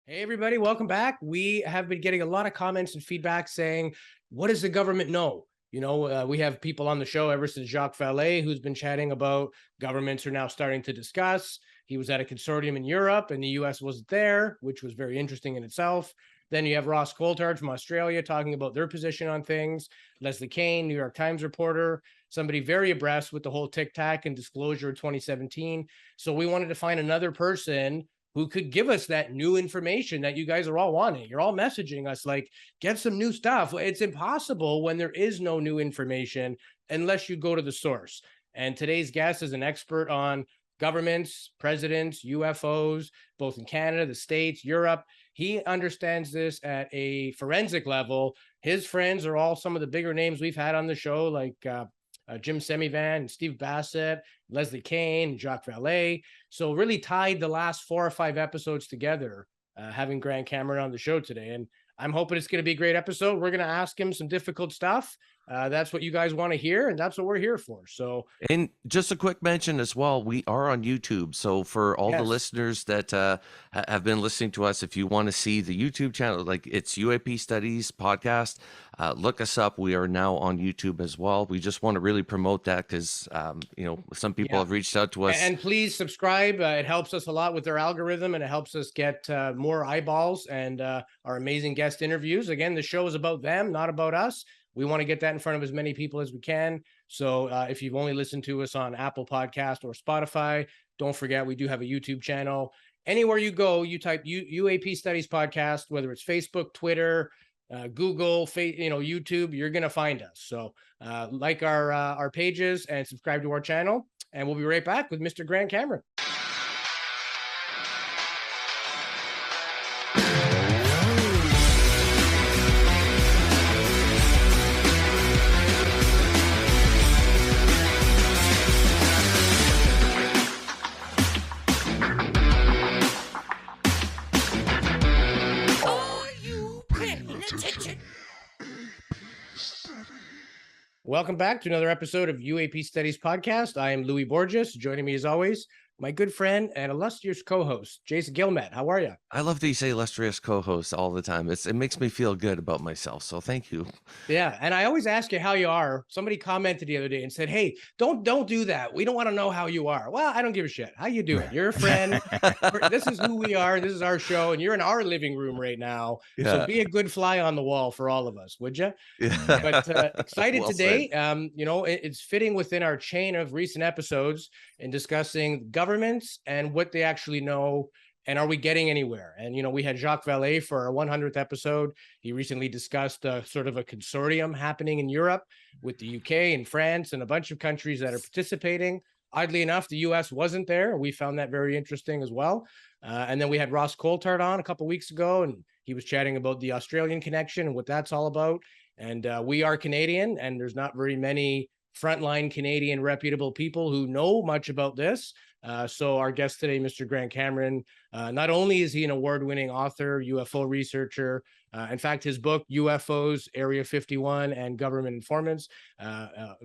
Hey, everybody, welcome back. We have been getting a lot of comments and feedback saying, what does the government know? We have people on the show ever since Jacques Vallee, who's been chatting about governments are now starting to discuss. He was at a consortium in Europe and the US wasn't there, which was very interesting in itself. Then you have Ross Coulthard from Australia talking about their position on things. Leslie Kane, New York Times reporter, somebody very abreast with the whole Tic Tac and disclosure of 2017. So we wanted to find another person who could give us that new information that you guys are all wanting. You're all messaging us like, get some new stuff. It's impossible when there is no new information unless you go to the source. And today's guest is an expert on governments, presidents, UFOs, both in Canada, the States, Europe. He understands this at a forensic level. His friends are all some of the bigger names we've had on the show, like Jim Semivan, Steve Bassett, Leslie Kane, Jacques Vallee. So really tied the last 4 or 5 episodes together, having Grant Cameron on the show today. And I'm hoping it's going to be a great episode. We're going to ask him some difficult stuff. That's what you guys want to hear, and that's what we're here for. So, and just a quick mention as well, we are on YouTube. So for all the listeners that have been listening to us, if you want to see the YouTube channel, like it's UAP Studies Podcast, look us up. We are now on YouTube as well. We just want to really promote that because, some people have reached out to us. And please subscribe. It helps us a lot with our algorithm, and it helps us get more eyeballs and our amazing guest interviews. Again, the show is about them, not about us. We want to get that in front of as many people as we can. So if you've only listened to us on Apple Podcast or Spotify, don't forget, we do have a YouTube channel. Anywhere you go, you type UAP Studies Podcast, whether it's Facebook, Twitter, Google, YouTube, you're going to find us. So like our pages and subscribe to our channel. And we'll be right back with Mr. Grant Cameron. Welcome back to another episode of UAP Studies Podcast. I am Louis Borges. Joining me as always, my good friend and illustrious co-host, Jason Gilmet. How are you? I love that you say illustrious co-host all the time. It makes me feel good about myself. So thank you. Yeah. And I always ask you how you are. Somebody commented the other day and said, hey, don't do that. We don't want to know how you are. Well, I don't give a shit. How you doing? You're a friend. This is who we are. This is our show. And you're in our living room right now. Yeah. So be a good fly on the wall for all of us, would you? Yeah. But excited well today. It's fitting within our chain of recent episodes in discussing governments and what they actually know. And are we getting anywhere? And, we had Jacques Vallee for our 100th episode. He recently discussed sort of a consortium happening in Europe with the UK and France and a bunch of countries that are participating. Oddly enough, the US wasn't there. We found that very interesting as well. And then we had Ross Coulthard on a couple of weeks ago, and he was chatting about the Australian connection and what that's all about. And we are Canadian, and there's not very many frontline Canadian reputable people who know much about this. So our guest today, Mr. Grant Cameron, not only is he an award-winning author, UFO researcher, in fact, his book, UFOs, Area 51 and Government Informants,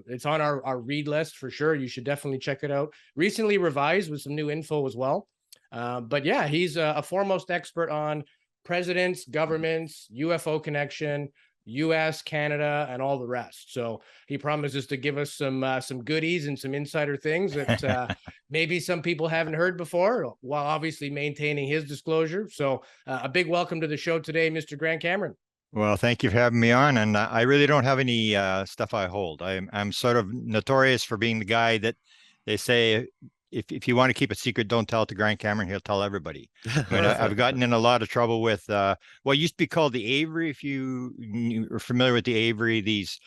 it's on our read list for sure. You should definitely check it out. Recently revised with some new info as well. But yeah, he's a foremost expert on presidents, governments, UFO connection, US, Canada, and all the rest. So he promises to give us some goodies and some insider things that maybe some people haven't heard before, while obviously maintaining his disclosure. So a big welcome to the show today, Mr. Grant Cameron. Well, thank you for having me on. And I really don't have any stuff I hold. I'm sort of notorious for being the guy that they say, if you want to keep a secret, don't tell it to Grant Cameron. He'll tell everybody. I've gotten in a lot of trouble with what used to be called the Avery. If you are familiar with the Avery, these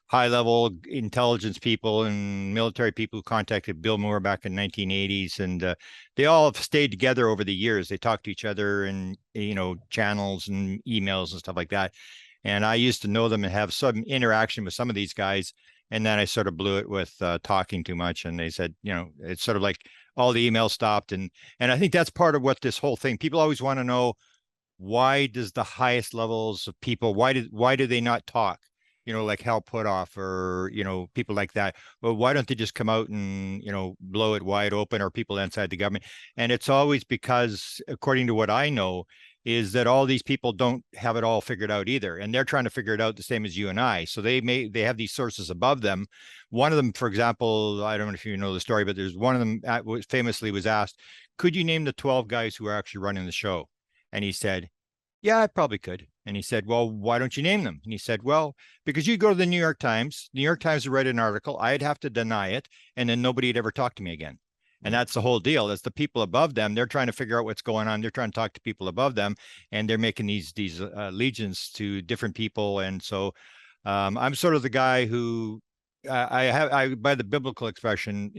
high-level intelligence people and military people who contacted Bill Moore back in 1980s, and they all have stayed together over the years. They talk to each other in channels and emails and stuff like that. And I used to know them and have some interaction with some of these guys. And then I sort of blew it with talking too much. And they said, it's sort of like all the emails stopped. And I think that's part of what this whole thing, people always want to know, why does the highest levels of people, why do they not talk? Like Hal Puthoff or, people like that. Well, why don't they just come out and, blow it wide open, or people inside the government? And it's always because, according to what I know, is that all these people don't have it all figured out either, and they're trying to figure it out the same as you and I. So they have these sources above them. One of them, for example, I don't know if you know the story, but there's one of them famously was asked, could you name the 12 guys who are actually running the show? And he said, yeah, I probably could. And he said, well, why don't you name them? And he said, well, because you go to the New York Times would write an article, I'd have to deny it, and then nobody'd ever talk to me again. And that's the whole deal. It's the people above them. They're trying to figure out what's going on. They're trying to talk to people above them, and they're making these allegiance to different people. And so I'm sort of the guy who I by the biblical expression,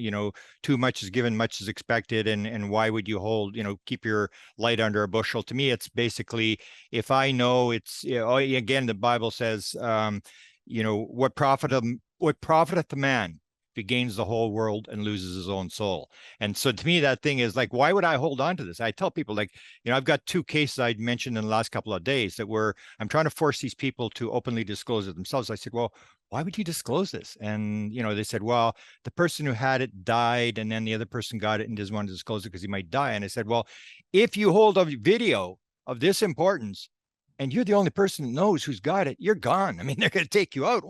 too much is given, much is expected. And why would you keep your light under a bushel? To me, it's basically, if I know it's, again, the Bible says, what profiteth the man if he gains the whole world and loses his own soul? And so to me, that thing is like, why would I hold on to this? I tell people, like, I've got 2 cases I'd mentioned in the last couple of days that were, I'm trying to force these people to openly disclose it themselves. I said, well, why would you disclose this? And, they said, well, the person who had it died, and then the other person got it and doesn't want to disclose it because he might die. And I said, well, if you hold a video of this importance, and you're the only person that knows who's got it, you're gone. I mean, they're going to take you out.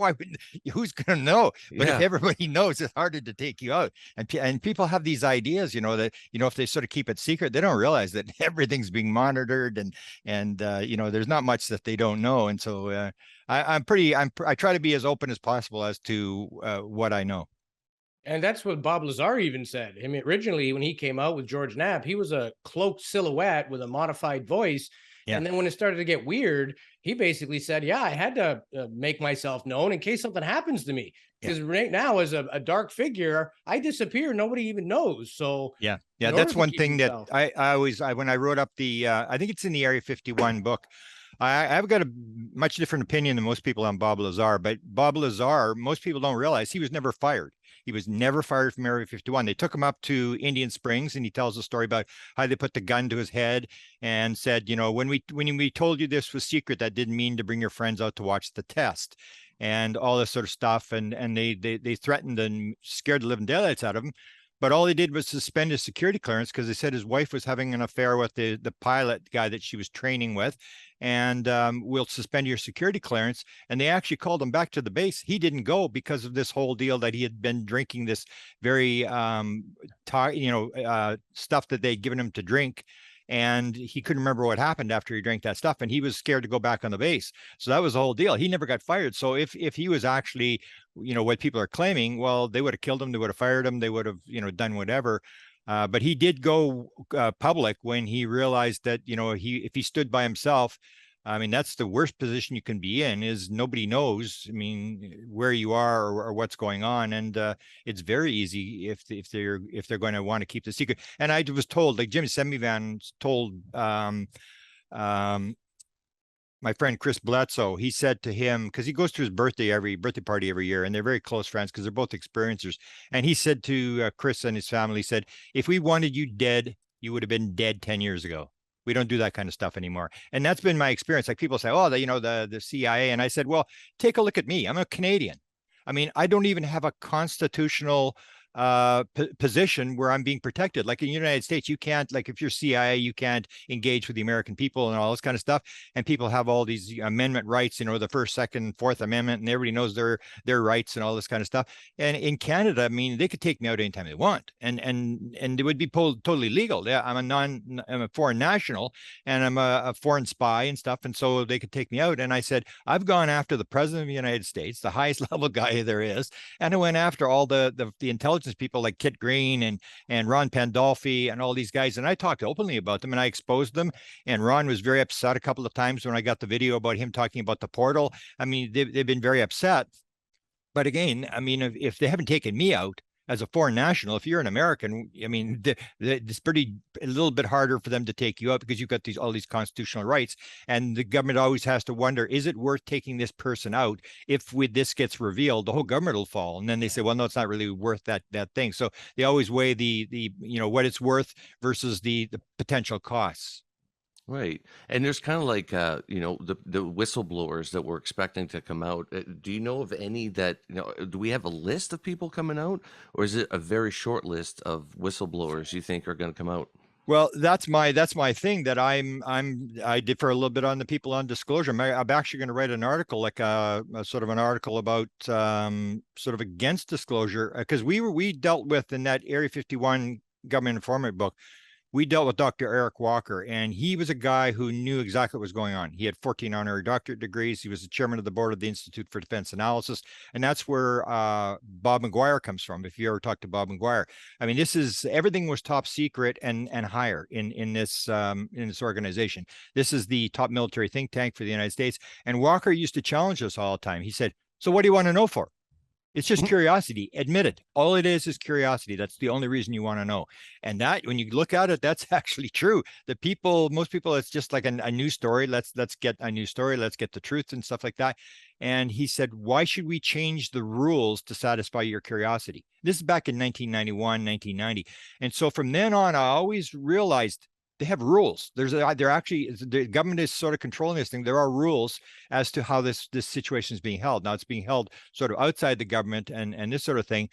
Who's going to know? But if everybody knows, it's harder to take you out. And people have these ideas, that, if they sort of keep it secret, they don't realize that everything's being monitored, and there's not much that they don't know. And so I try to be as open as possible as to what I know. And that's what Bob Lazar even said. I mean, originally when he came out with George Knapp, he was a cloaked silhouette with a modified voice. Yeah. And then when it started to get weird, he basically said, yeah, I had to make myself known in case something happens to me. Because right now, as a dark figure, I disappear. Nobody even knows. So yeah, that's one thing that I always, when I wrote up the, I think it's in the Area 51 book, I've got a much different opinion than most people on Bob Lazar. But Bob Lazar, most people don't realize he was never fired. He was never fired from Area 51. They took him up to Indian Springs, and he tells a story about how they put the gun to his head and said, when we told you this was secret, that didn't mean to bring your friends out to watch the test, and all this sort of stuff. And they threatened and scared the living daylights out of him. But all they did was suspend his security clearance because they said his wife was having an affair with the pilot guy that she was training with, and we'll suspend your security clearance. And they actually called him back to the base. He didn't go because of this whole deal that he had been drinking this very stuff that they'd given him to drink. And he couldn't remember what happened after he drank that stuff, and he was scared to go back on the base. So that was the whole deal. He never got fired. So if he was actually, what people are claiming, well, they would have killed him, they would have fired him, they would have, done whatever. But he did go public when he realized that, if he stood by himself, I mean, that's the worst position you can be in, is nobody knows, I mean, where you are or what's going on. And it's very easy if they're going to want to keep the secret. And I was told, like Jimmy Semivan told my friend Chris Bledsoe, he said to him, because he goes to his birthday party every year, and they're very close friends because they're both experiencers. And he said to Chris and his family, he said, if we wanted you dead, you would have been dead 10 years ago. We don't do that kind of stuff anymore. And that's been my experience. Like, people say, oh, the CIA. And I said, well, take a look at me. I'm a Canadian. I mean, I don't even have a constitutional position where I'm being protected. Like in the United States, you can't, like if you're CIA, you can't engage with the American people and all this kind of stuff. And people have all these amendment rights, the First, Second, Fourth Amendment, and everybody knows their rights and all this kind of stuff. And in Canada, I mean, they could take me out anytime they want, and it would be totally legal. Yeah, I'm a foreign national, and I'm a foreign spy and stuff, and so they could take me out. And I said, I've gone after the President of the United States, the highest level guy there is, and I went after all the intelligence people like Kit Green and Ron Pandolfi and all these guys, and I talked openly about them and I exposed them. And Ron was very upset a couple of times when I got the video about him talking about the portal. I mean, they've been very upset. But again, I mean, if they haven't taken me out as a foreign national, if you're an American, I mean, it's a little bit harder for them to take you out because you've got all these constitutional rights. And the government always has to wonder, is it worth taking this person out? If this gets revealed, the whole government will fall. And then they say, well, no, it's not really worth that thing. So they always weigh the what it's worth versus the potential costs. Right. And there's kind of like, the whistleblowers that we're expecting to come out. Do you know of any that, do we have a list of people coming out, or is it a very short list of whistleblowers you think are going to come out? Well, that's my thing that I differ a little bit on the people on disclosure. I'm actually going to write an article, like a sort of an article about sort of against disclosure, because we dealt with in that Area 51 government informant book. We dealt with Dr. Eric Walker, and he was a guy who knew exactly what was going on. He had 14 honorary doctorate degrees. He was the chairman of the board of the Institute for Defense Analysis. And that's where Bob McGuire comes from. If you ever talk to Bob McGuire, I mean, everything was top secret and higher in this organization. This is the top military think tank for the United States. And Walker used to challenge us all the time. He said, "So what do you want to know for?" It's just curiosity. Admit it. All it is curiosity. That's the only reason you want to know. And that, when you look at it, that's actually true. Most people, it's just like a new story. Let's get a new story. Let's get the truth and stuff like that. And he said, why should we change the rules to satisfy your curiosity? This is back in 1991, 1990. And so from then on, I always realized they have rules. They're actually, the government is sort of controlling this thing. There are rules as to how this situation is being held. Now it's being held sort of outside the government and this sort of thing.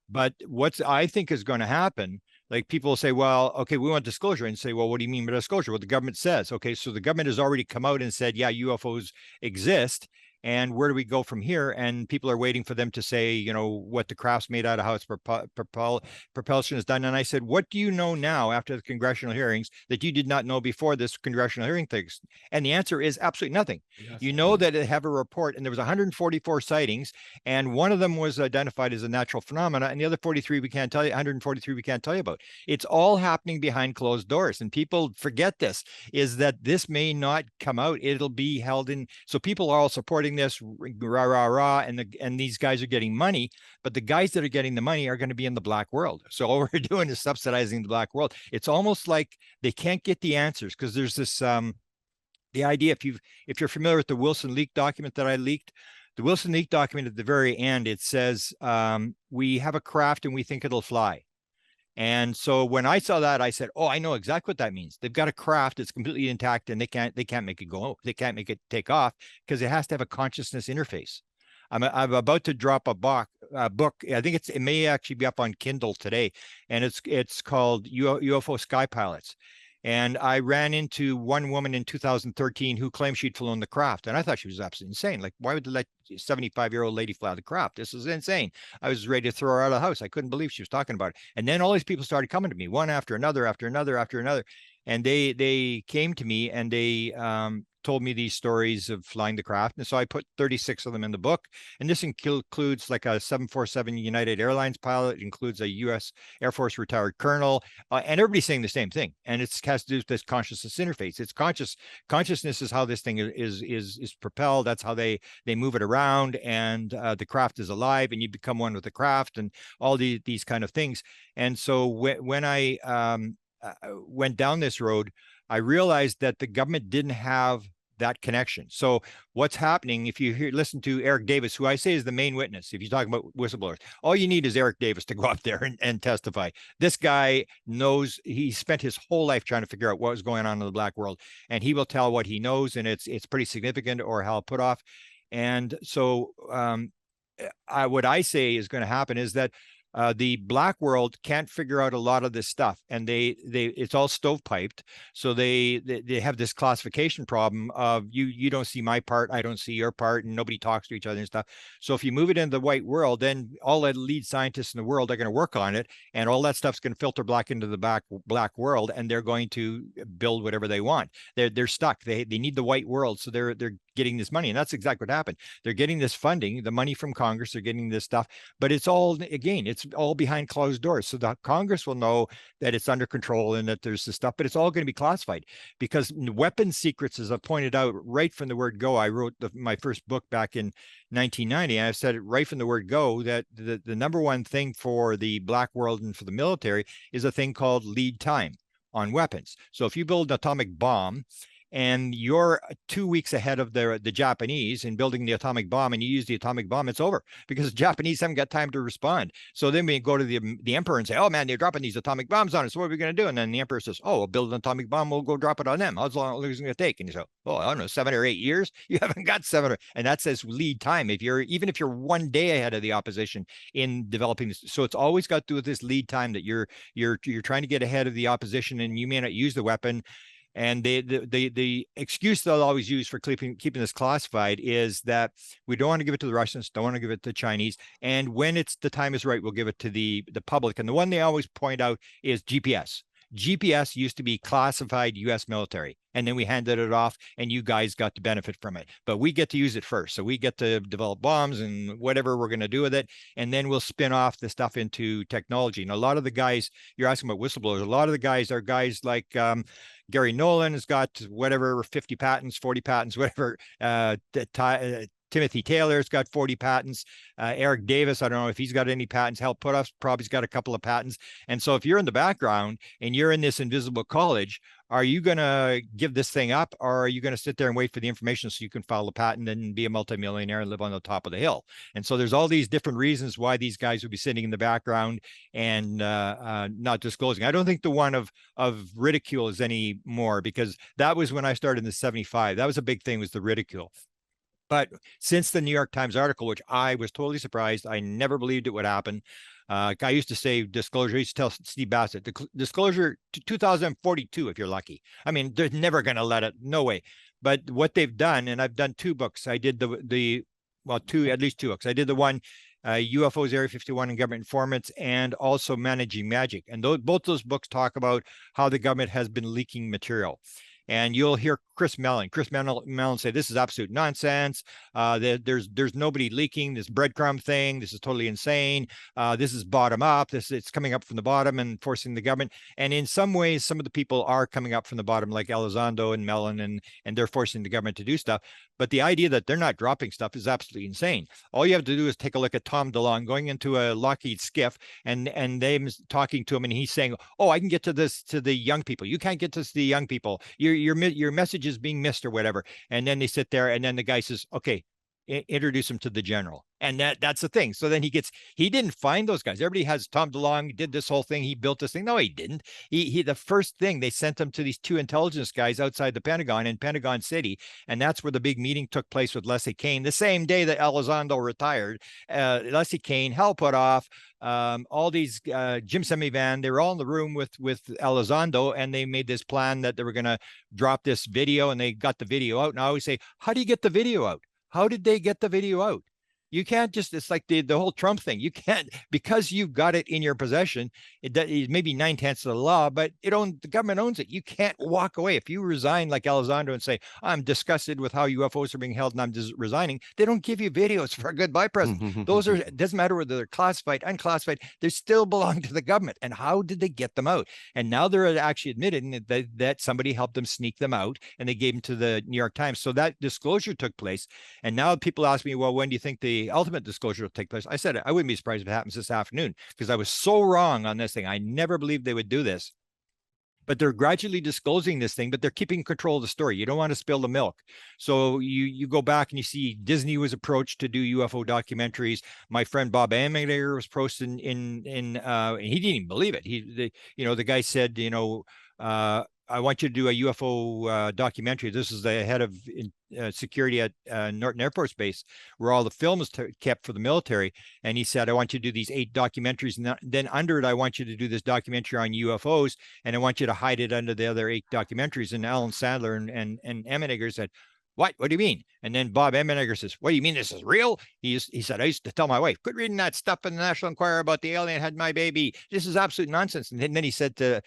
But what I think is going to happen, like people will say, well, okay, we want disclosure, and say, well, what do you mean by disclosure? Well, the government says, okay, so the government has already come out and said, yeah, UFOs exist. And where do we go from here? And people are waiting for them to say, you know, what the craft's made out of, how its propulsion is done. And I said, what do you know now after the congressional hearings that you did not know before this congressional hearing thing? And the answer is absolutely nothing. Yes. You know that they have a report, and there was 144 sightings, and one of them was identified as a natural phenomena, and the other 43 we can't tell you, 143 we can't tell you about. It's all happening behind closed doors, and people forget this, is that this may not come out. It'll be held in, so people are all supporting this, rah, rah, rah, and these guys are getting money, but the guys that are getting the money are going to be in the black world. So all we're doing is subsidizing the black world. It's almost like they can't get the answers, because there's this, the idea, if you're familiar with the Wilson leak document that I leaked, the Wilson leak document at the very end, it says, we have a craft and we think it'll fly. And so when I saw that, I said, oh, I know exactly what that means. They've got a craft that's completely intact, and they can't make it go. They can't make it take off, because it has to have a consciousness interface. I'm about to drop a book. I think it may actually be up on Kindle today, and it's called UFO Sky Pilots. And I ran into one woman in 2013 who claimed she'd flown the craft. And I thought she was absolutely insane. Like, why would they let a 75-year-old lady fly the craft? This is insane. I was ready to throw her out of the house. I couldn't believe she was talking about it. And then all these people started coming to me, one after another, after another, after another. And they came to me, and they told me these stories of flying the craft. And so I put 36 of them in the book. And this includes like a 747 United Airlines pilot. It includes a U.S. Air Force retired colonel. And everybody's saying the same thing. And it has to do with this consciousness interface. It's consciousness is how this thing is propelled. That's how they move it around. And the craft is alive, and you become one with the craft, and all these kind of things. And so when I went down this road, I realized that the government didn't have that connection. So what's happening, if you listen to Eric Davis, who I say is the main witness, if you talk about whistleblowers, all you need is Eric Davis to go up there and testify. This guy knows, he spent his whole life trying to figure out what was going on in the black world, and he will tell what he knows, and it's pretty significant, or Hal Puthoff. And so what I say is going to happen is that the black world can't figure out a lot of this stuff, and it's all stovepiped. So they have this classification problem of you don't see my part, I don't see your part, and nobody talks to each other and stuff. So if you move it into the white world, then all the lead scientists in the world are going to work on it, and all that stuff's going to filter back into the black world, and they're going to build whatever they want. They're stuck. They need the white world, so they're getting this money, and that's exactly what happened. They're getting this funding, the money from Congress. They're getting this stuff, but it's all, again, it's all behind closed doors. So the Congress will know that it's under control and that there's this stuff, but it's all going to be classified, because weapons secrets, as I pointed out right from the word go. I wrote my first book back in 1990, and I've said it right from the word go that the number one thing for the black world and for the military is a thing called lead time on weapons. So if you build an atomic bomb, and you're 2 weeks ahead of the Japanese in building the atomic bomb, and you use the atomic bomb, it's over, because the Japanese haven't got time to respond. So then we go to the emperor and say, oh man, they're dropping these atomic bombs on us. What are we going to do? And then the emperor says, oh, we'll build an atomic bomb. We'll go drop it on them. How long is it going to take? And you say, oh, I don't know, 7 or 8 years. You haven't got 7 and that says lead time. Even if you're 1 day ahead of the opposition in developing this. So it's always got to do with this lead time, that you're trying to get ahead of the opposition, and you may not use the weapon. And the excuse they'll always use for keeping this classified is that we don't want to give it to the Russians, don't want to give it to the Chinese, and when the time is right, we'll give it to the public. And the one they always point out is GPS. GPS used to be classified U.S. military, and then we handed it off, and you guys got to benefit from it. But we get to use it first. So we get to develop bombs and whatever we're going to do with it, and then we'll spin off the stuff into technology. And a lot of the guys, you're asking about whistleblowers, a lot of the guys are guys like Gary Nolan has got whatever, 50 patents, 40 patents, whatever. Timothy Taylor's got 40 patents. Eric Davis, I don't know if he's got any patents. Hal Puthoff probably's got a couple of patents. And so if you're in the background and you're in this invisible college, are you going to give this thing up, or are you going to sit there and wait for the information so you can file a patent and be a multimillionaire and live on the top of the hill? And so there's all these different reasons why these guys would be sitting in the background and not disclosing. I don't think the one of ridicule is any more, because that was when I started in the 75. That was a big thing, was the ridicule. But since the New York Times article, which I was totally surprised, I never believed it would happen. I used to say disclosure. I used to tell Steve Bassett, disclosure to 2042 if you're lucky. I mean, they're never going to let it. No way. But what they've done, and I've done 2 books. I did at least 2 books. I did the one, UFOs, Area 51, and Government Informants, and also Managing Magic. And both those books talk about how the government has been leaking material. And you'll hear Chris Mellon say, this is absolute nonsense. There's nobody leaking this breadcrumb thing. This is totally insane. This is bottom up. It's coming up from the bottom and forcing the government. And in some ways, some of the people are coming up from the bottom, like Elizondo and Mellon, and they're forcing the government to do stuff. But the idea that they're not dropping stuff is absolutely insane. All you have to do is take a look at Tom DeLonge going into a Lockheed skiff, and them talking to him, and he's saying, oh, I can get to this to the young people. You can't get to the young people. Your message is being missed, or whatever. And then they sit there, and then the guy says, okay, introduce him to the general. And that's the thing. So then he didn't find those guys. Everybody has Tom DeLonge did this whole thing. He built this thing. No, he didn't. The first thing, they sent him to these 2 intelligence guys outside the Pentagon in Pentagon City. And that's where the big meeting took place with Leslie Kean, the same day that Elizondo retired. Leslie Kean, Hal Puthoff, all these, Jim Semivan, they were all in the room with Elizondo, and they made this plan that they were going to drop this video, and they got the video out. And I always say, how do you get the video out? How did they get the video out? You can't just, it's like the whole Trump thing. You can't, because you've got it in your possession, it may be 9/10 of the law, but the government owns it. You can't walk away. If you resign like Elizondo and say, I'm disgusted with how UFOs are being held and I'm just resigning, they don't give you videos for a goodbye present. Those it doesn't matter whether they're classified, unclassified, they still belong to the government. And how did they get them out? And now they're actually admitting that somebody helped them sneak them out, and they gave them to the New York Times. So that disclosure took place. And now people ask me, well, when do you think the ultimate disclosure will take place? I said, I wouldn't be surprised if it happens this afternoon, because I was so wrong on this thing. I never believed they would do this. But they're gradually disclosing this thing, but they're keeping control of the story. You don't want to spill the milk. So you go back and you see Disney was approached to do UFO documentaries. My friend Bob Amelager was approached and he didn't even believe it. The guy said, I want you to do a UFO documentary. This is the head of security at Norton Air Force Base, where all the film is kept for the military. And he said, I want you to do these 8 documentaries. And then under it, I want you to do this documentary on UFOs. And I want you to hide it under the other 8 documentaries. And Alan Sadler and Emmenegger said, what do you mean? And then Bob Emmenegger says, what do you mean this is real? He said, I used to tell my wife, quit reading that stuff in the National Enquirer about the alien had my baby. This is absolute nonsense. And then he said to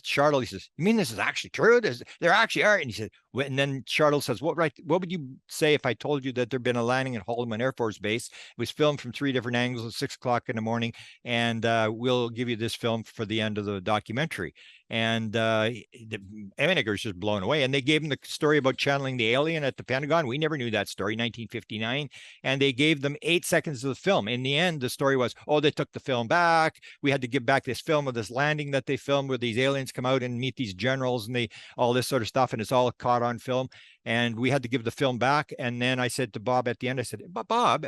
Charlotte, he says, you mean this is actually true? There actually are. And he said, and then Charlotte says, what would you say if I told you that there'd been a landing at Holloman Air Force Base? It was filmed from 3 different angles at 6 o'clock in the morning. And we'll give you this film for the end of the documentary. And Emmeniger was just blown away. And they gave him the story about channeling the alien at the Pentagon. We never knew that story, 1959. And they gave them 8 seconds of the film. In the end, the story was, oh, they took the film back. We had to give back this film of this landing that they filmed where these aliens come out and meet these generals and all this sort of stuff. And it's all caught on film. And we had to give the film back. And then I said to Bob at the end, I said, Bob,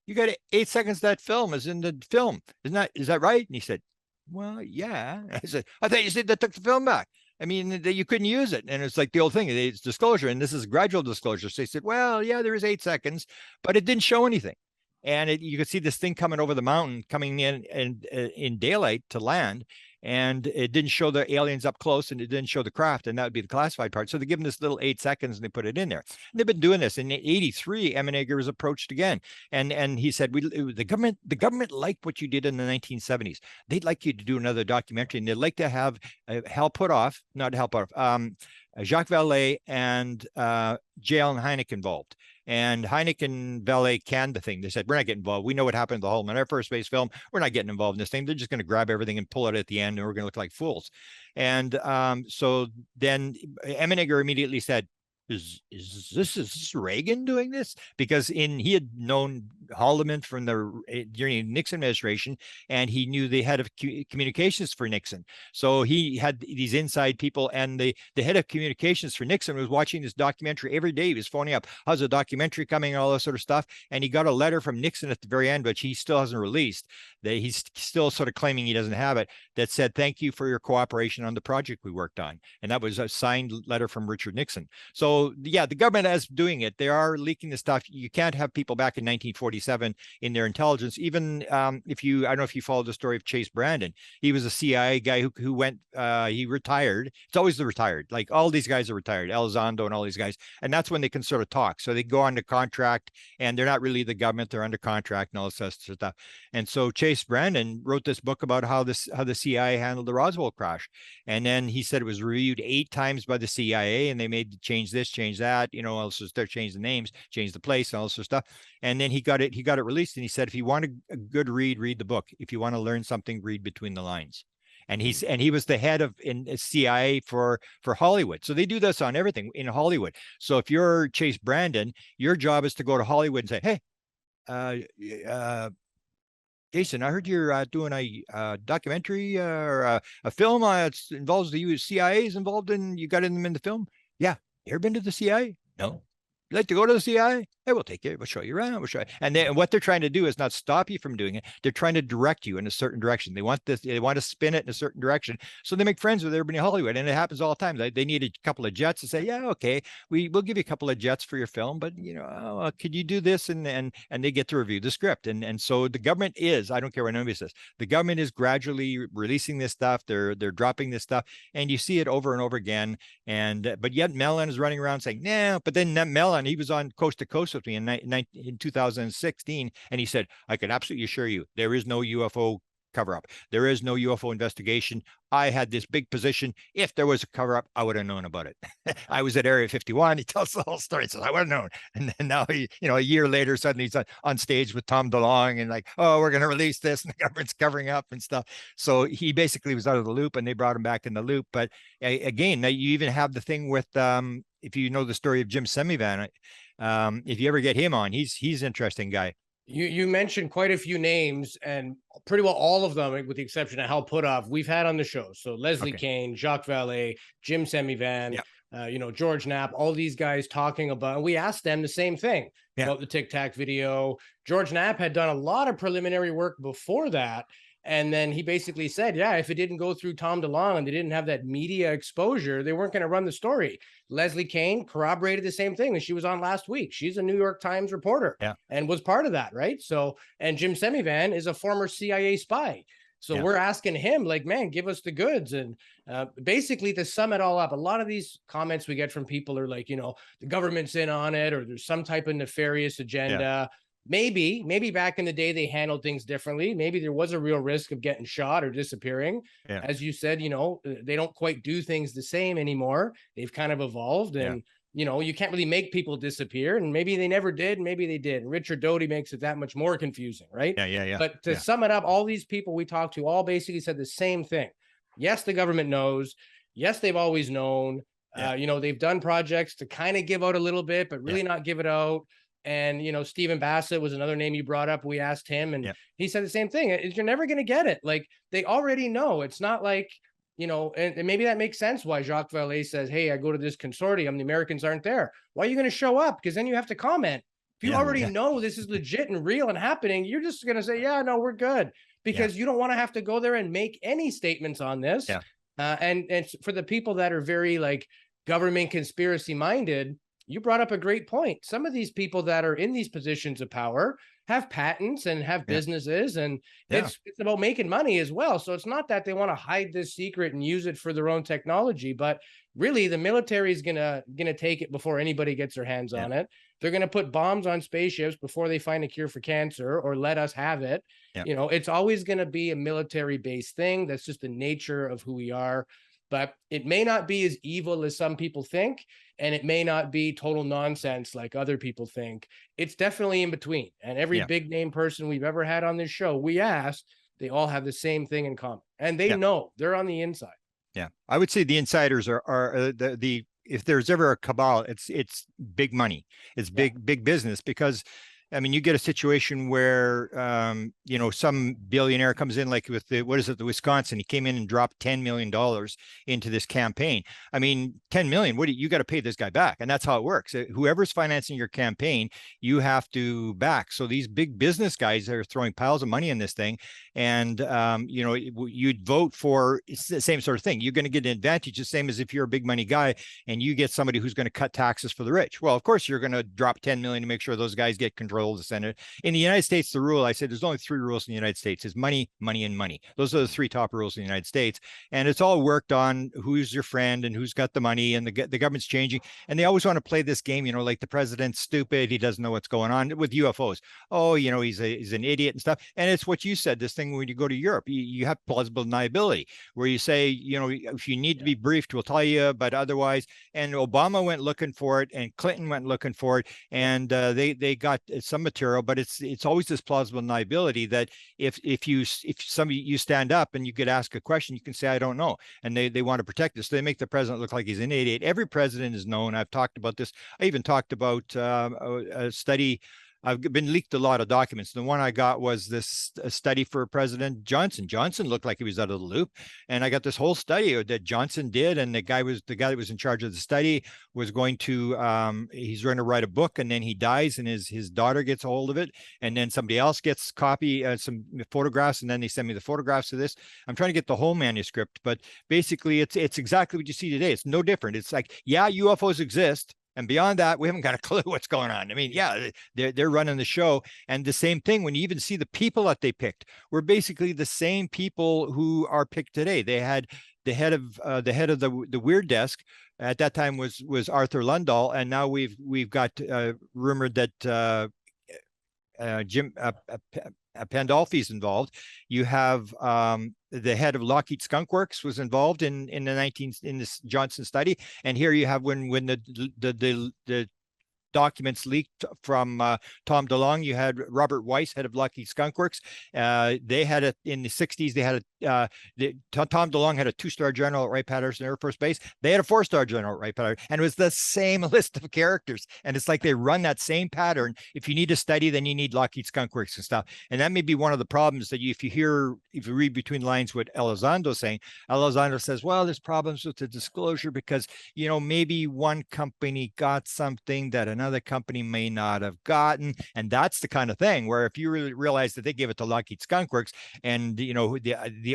you got 8 seconds of that film is in the film. Is that right? And he said, well, yeah. I said, I thought you said they took the film back. I mean, you couldn't use it. And it's like the old thing, it's disclosure. And this is gradual disclosure. So he said, well, yeah, there is 8 seconds, but it didn't show anything. And you could see this thing coming over the mountain, coming in daylight to land. And it didn't show the aliens up close, and it didn't show the craft, and that would be the classified part. So they give them this little 8 seconds, and they put it in there. And they've been doing this. In '83, Emmeniger was approached again, and he said, the government liked what you did in the 1970s. They'd like you to do another documentary, and they'd like to have Jacques Vallee and J. Allen Hynek involved. And Hynek and Vallee canned the thing. They said, we're not getting involved. We know what happened to the Holman Air Force Base film. We're not getting involved in this thing. They're just going to grab everything and pull it at the end, and we're going to look like fools. And so then Emmeniger immediately said, is this Reagan doing this? Because he had known Haldeman from during the Nixon administration, and he knew the head of communications for Nixon. So he had these inside people, and the head of communications for Nixon was watching this documentary every day. He was phoning up, how's the documentary coming, and all this sort of stuff. And he got a letter from Nixon at the very end, which he still hasn't released. He's still sort of claiming he doesn't have it, that said, thank you for your cooperation on the project we worked on. And that was a signed letter from Richard Nixon. So yeah, the government is doing it. They are leaking the stuff. You can't have people back in 1947 in their intelligence. Even I don't know if you followed the story of Chase Brandon. He was a CIA guy who went, he retired. It's always the retired. Like all these guys are retired, Elizondo and all these guys. And that's when they can sort of talk. So they go on to contract, and they're not really the government. They're under contract and all this sort of stuff. And so Chase Brandon wrote this book about how the CIA handled the Roswell crash. And then he said it was reviewed 8 times by the CIA, and they made change this, change that, also start change the names, change the place, and all this sort of stuff. And then he got it released, and he said, if you want a good read the book. If you want to learn something, read between the lines. And he was the head of CIA for Hollywood. So they do this on everything in Hollywood. So if you're Chase Brandon, your job is to go to Hollywood and say, hey, Jason, I heard you're doing a documentary or a film. It involves the CIA is involved in. You got them in the film. Yeah. You ever been to the CIA? No. You like to go to the CIA? Hey, we'll take you. We'll show you around. We'll show you. And what they're trying to do is not stop you from doing it. They're trying to direct you in a certain direction. They want to spin it in a certain direction. So they make friends with everybody in Hollywood. And it happens all the time. They need a couple of jets to say, yeah, okay, we'll give you a couple of jets for your film, but could you do this? And they get to review the script. And so the government is, I don't care what anybody says, the government is gradually releasing this stuff. They're dropping this stuff. And you see it over and over again. But yet Mellon is running around saying, no, but then Mellon, he was on Coast to Coast with me in 2016, and he said, I can absolutely assure you there is no UFO cover-up. There is no UFO investigation. I had this big position. If there was a cover-up, I would have known about it. I was at Area 51. He tells the whole story. He says, I would have known. And then now a year later, suddenly he's on stage with Tom DeLonge and like, oh, we're going to release this, and the government's covering up and stuff. So he basically was out of the loop, and they brought him back in the loop. But again, now you even have the thing with, if you know the story of Jim Semivan, if you ever get him on, he's an interesting guy. You mentioned quite a few names, and pretty well all of them, with the exception of Hal Puthoff, we've had on the show. So Leslie Kane, Jacques Vallee, Jim Semivan, George Knapp, all these guys talking about, and we asked them the same thing about the Tic Tac video. George Knapp had done a lot of preliminary work before that. And then he basically said, yeah, if it didn't go through Tom DeLonge and they didn't have that media exposure, they weren't going to run the story. Leslie Kane corroborated the same thing when she was on last week. She's a New York Times reporter and was part of that, right? So, and Jim Semivan is a former CIA spy. So we're asking him, like, man, give us the goods. And basically, to sum it all up, a lot of these comments we get from people are like, the government's in on it, or there's some type of nefarious agenda. Maybe back in the day they handled things differently. Maybe there was a real risk of getting shot or disappearing. As you said, they don't quite do things the same anymore. They've kind of evolved, and you can't really make people disappear, and maybe they never did, and maybe they did. And Richard Doty makes it that much more confusing, right? But to sum it up, all these people we talked to all basically said the same thing. Yes, the government knows. Yes, they've always known. They've done projects to kind of give out a little bit, but really not give it out. And, Stephen Bassett was another name you brought up. We asked him and he said the same thing. You're never going to get it. Like, they already know. It's not like, and maybe that makes sense why Jacques Vallee says, hey, I go to this consortium, the Americans aren't there. Why are you going to show up? Because then you have to comment. If you already know this is legit and real and happening, you're just going to say, yeah, no, we're good. Because you don't want to have to go there and make any statements on this. And for the people that are very like government conspiracy minded, you brought up a great point. Some of these people that are in these positions of power have patents and have businesses, and it's about making money as well. So it's not that they want to hide this secret and use it for their own technology, but really the military is gonna take it before anybody gets their hands on it. They're gonna put bombs on spaceships before they find a cure for cancer or let us have it. It's always gonna be a military-based thing. That's just the nature of who we are. But it may not be as evil as some people think, and it may not be total nonsense like other people think. It's definitely in between. And every big name person we've ever had on this show, we asked, they all have the same thing in common. And they know, they're on the inside. Yeah, I would say the insiders are the if there's ever a cabal, it's big money. It's big business, because I mean, you get a situation where, some billionaire comes in, like with the Wisconsin, he came in and dropped $10 million into this campaign. I mean, 10 million, you got to pay this guy back. And that's how it works. Whoever's financing your campaign, you have to back. So these big business guys are throwing piles of money in this thing. And, you'd vote for the same sort of thing. You're going to get an advantage, the same as if you're a big money guy and you get somebody who's going to cut taxes for the rich. Well, of course, you're going to drop 10 million to make sure those guys get control of the Senate. In the United States, the rule, I said, there's only 3 rules in the United States: is money, money, and money. Those are the 3 top rules in the United States. And it's all worked on who's your friend and who's got the money, and the government's changing. And they always want to play this game, like the president's stupid. He doesn't know what's going on with UFOs. Oh, he's an idiot and stuff. And it's what you said, this thing when you go to Europe, you have plausible deniability, where you say, if you need to be briefed, we'll tell you, but otherwise. And Obama went looking for it, and Clinton went looking for it, and they got some material, but it's always this plausible deniability that if you stand up and you could ask a question, you can say, I don't know. And they want to protect this. So they make the president look like he's an idiot. Every president is known. I've talked about this. I even talked about a study. I've been leaked a lot of documents. The one I got was this study for President Johnson. Johnson looked like he was out of the loop. And I got this whole study that Johnson did. And the guy that was in charge of the study was going to, he's going to write a book, and then he dies, and his daughter gets a hold of it. And then somebody else gets some photographs, and then they send me the photographs of this. I'm trying to get the whole manuscript, but basically it's exactly what you see today. It's no different. It's like, UFOs exist. And beyond that, we haven't got a clue what's going on. I mean, they're running the show. And the same thing, when you even see the people that they picked, were basically the same people who are picked today. They had the head of the Weird Desk at that time was Arthur Lundahl, and now we've got rumored that Jim Pandolfi's involved. You have the head of Lockheed Skunk Works was involved in this Johnson study, and here you have when the documents leaked from Tom DeLonge. You had Robert Weiss, head of Lockheed Skunk Works. They had it in the 60s. They had Tom DeLonge had a 2-star general at Wright-Patterson Air Force Base. They had a 4-star general at Wright-Patterson, and it was the same list of characters. And it's like they run that same pattern. If you need to study, then you need Lockheed Skunk Works and stuff. And that may be one of the problems that if you read between lines what Elizondo's saying. Elizondo says, well, there's problems with the disclosure because, maybe one company got something that another company may not have gotten. And that's the kind of thing where if you really realize that they give it to Lockheed Skunk Works, and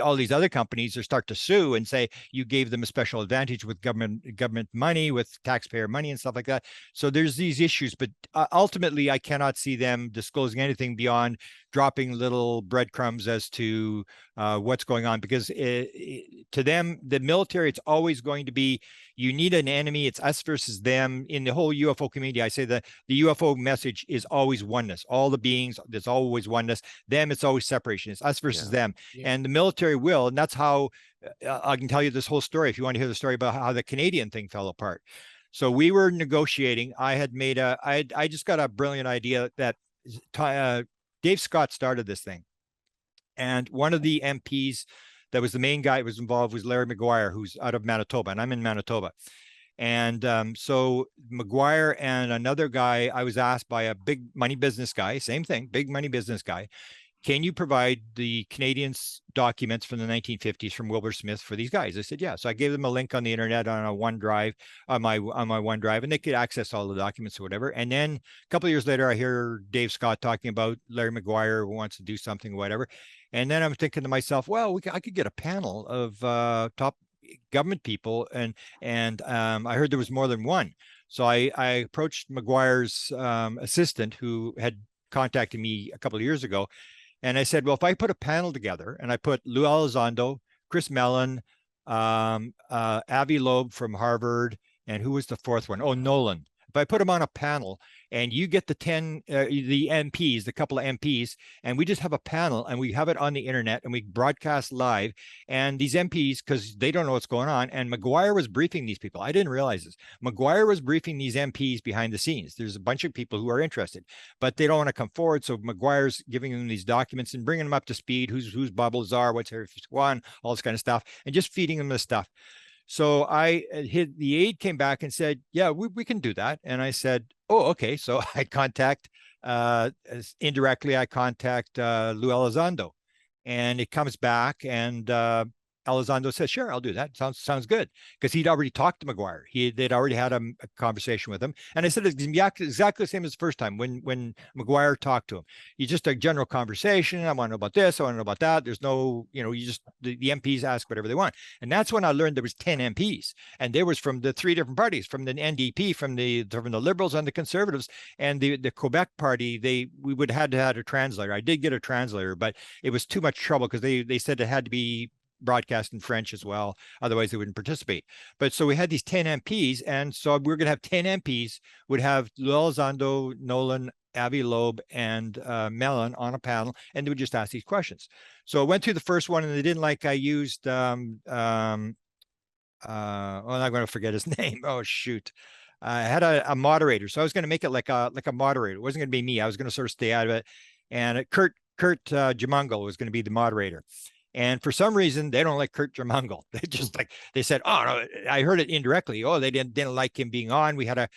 all these other companies are start to sue and say you gave them a special advantage with government money, with taxpayer money and stuff like that. So there's these issues, but ultimately I cannot see them disclosing anything beyond dropping little breadcrumbs as to what's going on, because to them, the military, it's always going to be, you need an enemy. It's us versus them. In the whole UFO community, I say that the UFO message is always oneness. All the beings, there's always oneness. Them, it's always separation. It's us versus them. Yeah. And the military will, and that's how I can tell you this whole story if you want to hear the story about how the Canadian thing fell apart. So we were negotiating. I had made I just got a brilliant idea that Dave Scott started this thing. And one of the MPs that was the main guy that was involved was Larry McGuire, who's out of Manitoba, and I'm in Manitoba. And so McGuire and another guy, I was asked by a big money business guy, same thing, big money business guy, can you provide the Canadians documents from the 1950s from Wilbur Smith for these guys? I said, yeah. So I gave them a link on the internet on a OneDrive, on my OneDrive, and they could access all the documents or whatever. And then a couple of years later, I hear Dave Scott talking about Larry McGuire who wants to do something, whatever. And then I'm thinking to myself, well, I could get a panel of top government people, and I heard there was more than one. So I approached McGuire's assistant, who had contacted me a couple of years ago. And I said, well, if I put a panel together and I put Luis Elizondo, Chris Mellon, Avi Loeb from Harvard, and who was the fourth one? Oh, Nolan. If I put them on a panel and you get the MPs, the couple of MPs, and we just have a panel and we have it on the internet and we broadcast live, and these MPs, because they don't know what's going on, and McGuire was briefing these people. I didn't realize this. McGuire was briefing these MPs behind the scenes. There's a bunch of people who are interested, but they don't want to come forward. So McGuire's giving them these documents and bringing them up to speed, whose bubbles are, what's Area 51, all this kind of stuff, and just feeding them the stuff. So the aide came back and said, yeah, we can do that. And I said, oh, okay. So I indirectly contact Luis Elizondo, and it comes back, and Elizondo says, sure, I'll do that. Sounds good. Because he'd already talked to McGuire. They'd already had a conversation with him. And I said, it's exactly the same as the first time when McGuire talked to him. You just a general conversation. I want to know about this. I want to know about that. There's no, you just, the MPs ask whatever they want. And that's when I learned there was 10 MPs. And there was from the three different parties, from the NDP, from the Liberals and the Conservatives, and the Quebec party. We would have had to have a translator. I did get a translator, but it was too much trouble because they said it had to be broadcast in French as well, otherwise they wouldn't participate. But so we had these 10 MPs, and so we're going to have 10 MPs, would have Luis Elizondo, Nolan, Avi Loeb, and Mellon on a panel, and they would just ask these questions. So I went through the first one, and they didn't like I used I'm not going to forget his name. Oh shoot. I had a moderator, so I was going to make it like a moderator. It wasn't going to be me. I was going to sort of stay out of it, and Kurt Jamungal was going to be the moderator. And for some reason, they don't like Kurt Jamungal. They said, oh no, I heard it indirectly. Oh, they didn't like him being on. We had a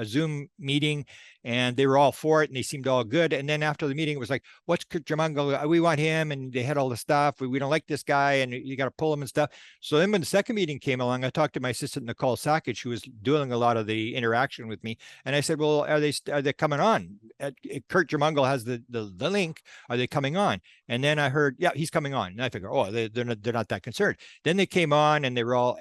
Zoom meeting, and they were all for it, and they seemed all good. And then after the meeting, it was like, what's Kurt Jamungal? We want him, and they had all the stuff. We don't like this guy, and you got to pull him and stuff. So then when the second meeting came along, I talked to my assistant Nicole Sakic, who was doing a lot of the interaction with me, and I said, well, are they coming on? Kurt Jamungal has the link. Are they coming on? And then I heard, yeah, he's coming on. And I figure, oh, they're not that concerned. Then they came on, and they were all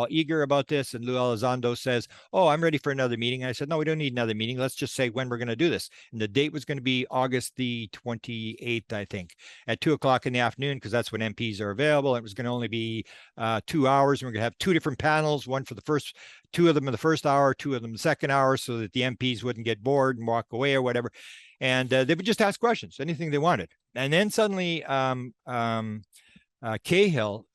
eager about this. And Luis Elizondo says, oh, I'm ready for another meeting. And I said, no, we don't need another meeting. Let's just say when we're going to do this. And the date was going to be August the 28th, I think, at 2:00 in the afternoon, because that's when MPs are available. It was going to only be 2 hours. And we're going to have two different panels, one for the first, two of them in the first hour, two of them in the second hour, so that the MPs wouldn't get bored and walk away or whatever. And they would just ask questions, anything they wanted. And then suddenly Cahill,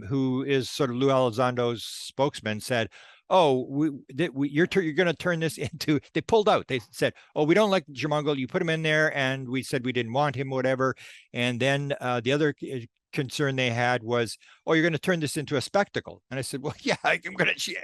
who is sort of Luis Elizondo's spokesman, said, oh, you're going to turn this into, they pulled out. They said, oh, we don't like Jamungal. You put him in there, and we said we didn't want him, whatever. And then the other concern they had was, oh, you're going to turn this into a spectacle. And I said, well, yeah, I'm going to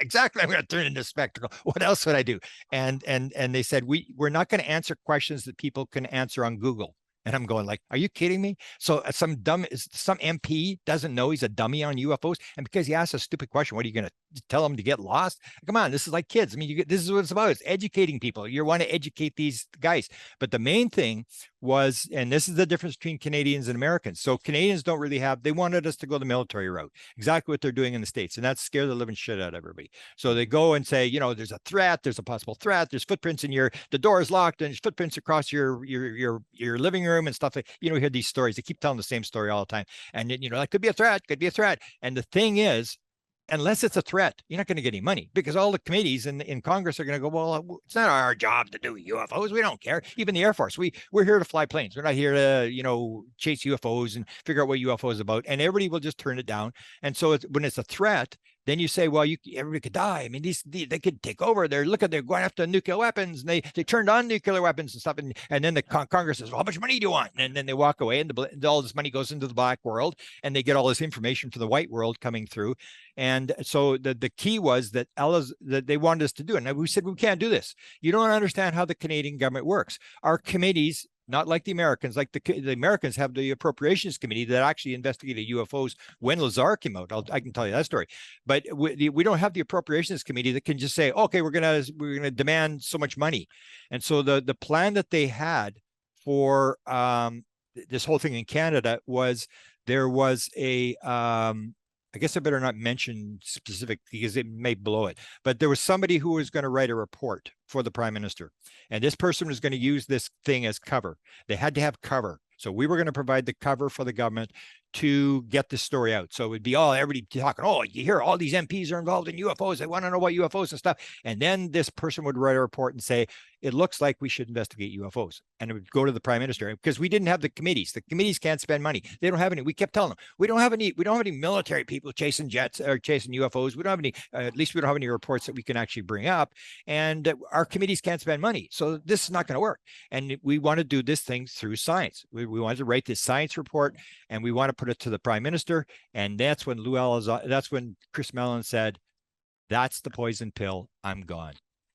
turn it into a spectacle. What else would I do? And they said, we're not going to answer questions that people can answer on Google. And I'm going like, are you kidding me? So some MP doesn't know he's a dummy on UFOs. And because he asked a stupid question, what are you going to tell him to get lost? Come on, this is like kids. I mean, this is what it's about. It's educating people. You want to educate these guys. But the main thing was, and this is the difference between Canadians and Americans. So Canadians don't really they wanted us to go the military route, exactly what they're doing in the States. And that scared the living shit out of everybody. So they go and say, there's a threat, there's a possible threat, there's footprints in the door is locked, and there's footprints across your living room and stuff. You hear these stories. They keep telling the same story all the time. And that could be a threat. And the thing is, unless it's a threat, you're not going to get any money, because all the committees in Congress are going to go, well, it's not our job to do UFOs. We don't care. Even the Air Force, we're here to fly planes. We're not here to, chase UFOs and figure out what UFO is about. And everybody will just turn it down. And so when it's a threat, then you say, well, everybody could die. I mean, they could take over. They're going after nuclear weapons, and they turned on nuclear weapons and stuff. And then the Congress says, well, how much money do you want? And then they walk away, and all this money goes into the black world, and they get all this information from the white world coming through. And so the key was that they wanted us to do it. And we said, we can't do this. You don't understand how the Canadian government works. Our committees, not like the Americans, like the Americans have the Appropriations Committee that actually investigated UFOs when Lazar came out. I can tell you that story. But we don't have the Appropriations Committee that can just say, okay, we're gonna demand so much money. And so the plan that they had for this whole thing in Canada was, there was a I guess I better not mention specific because it may blow it, but there was somebody who was going to write a report for the Prime Minister, and this person was going to use this thing as cover. They had to have cover. So we were going to provide the cover for the government to get this story out. So it would be everybody talking, oh, you hear all these MPs are involved in UFOs. They want to know about UFOs and stuff. And then this person would write a report and say, it looks like we should investigate UFOs. And it would go to the Prime Minister, because we didn't have the committees. The committees can't spend money. They don't have any. We kept telling them, we don't have any military people chasing jets or chasing UFOs. We don't have any, at least we don't have any reports that we can actually bring up. And our committees can't spend money. So this is not going to work. And we want to do this thing through science. We wanted to write this science report, and we want to put it to the Prime Minister. And that's when that's when Chris Mellon said, that's the poison pill. I'm gone.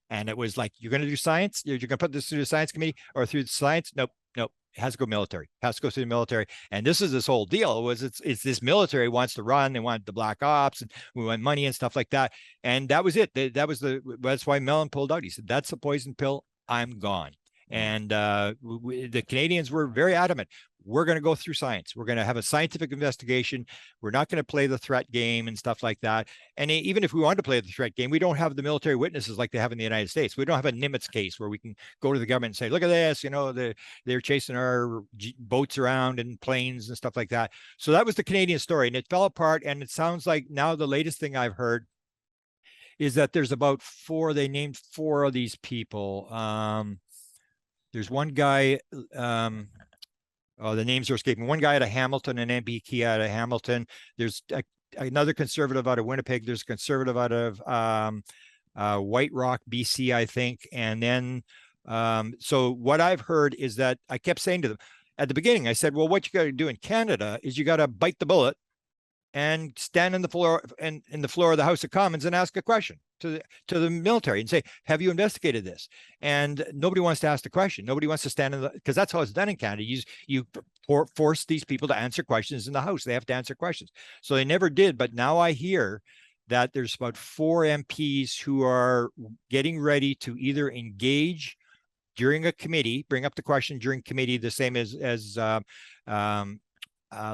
And it was like, you're going to do science? You're going to put this through the science committee or through the science? Nope. It has to go military. It has to go through the military. And this whole deal was it's this military wants to run. They want the black ops, and we want money and stuff like that. And that was it. That's why Mellon pulled out. He said, that's the poison pill. I'm gone. And the Canadians were very adamant. We're going to go through science. We're going to have a scientific investigation. We're not going to play the threat game and stuff like that. And even if we wanted to play the threat game, we don't have the military witnesses like they have in the United States. We don't have a Nimitz case where we can go to the government and say, look at this, they're chasing our boats around and planes and stuff like that. So that was the Canadian story, and it fell apart. And it sounds like now the latest thing I've heard is that there's about they named 4 of these people. There's one guy, the names are escaping. One guy out of Hamilton, an MP out of Hamilton. There's another conservative out of Winnipeg. There's a conservative out of White Rock, BC, I think. And then, so what I've heard is that I kept saying to them at the beginning, I said, well, what you got to do in Canada is you got to bite the bullet and stand in the floor of the House of Commons and ask a question to the military and say, have you investigated this? And nobody wants to ask the question. Nobody wants to stand because that's how it's done in Canada. You force these people to answer questions in the House. They have to answer questions. So they never did. But now I hear that there's about 4 MPs who are getting ready to either engage during a committee, bring up the question during committee, the same as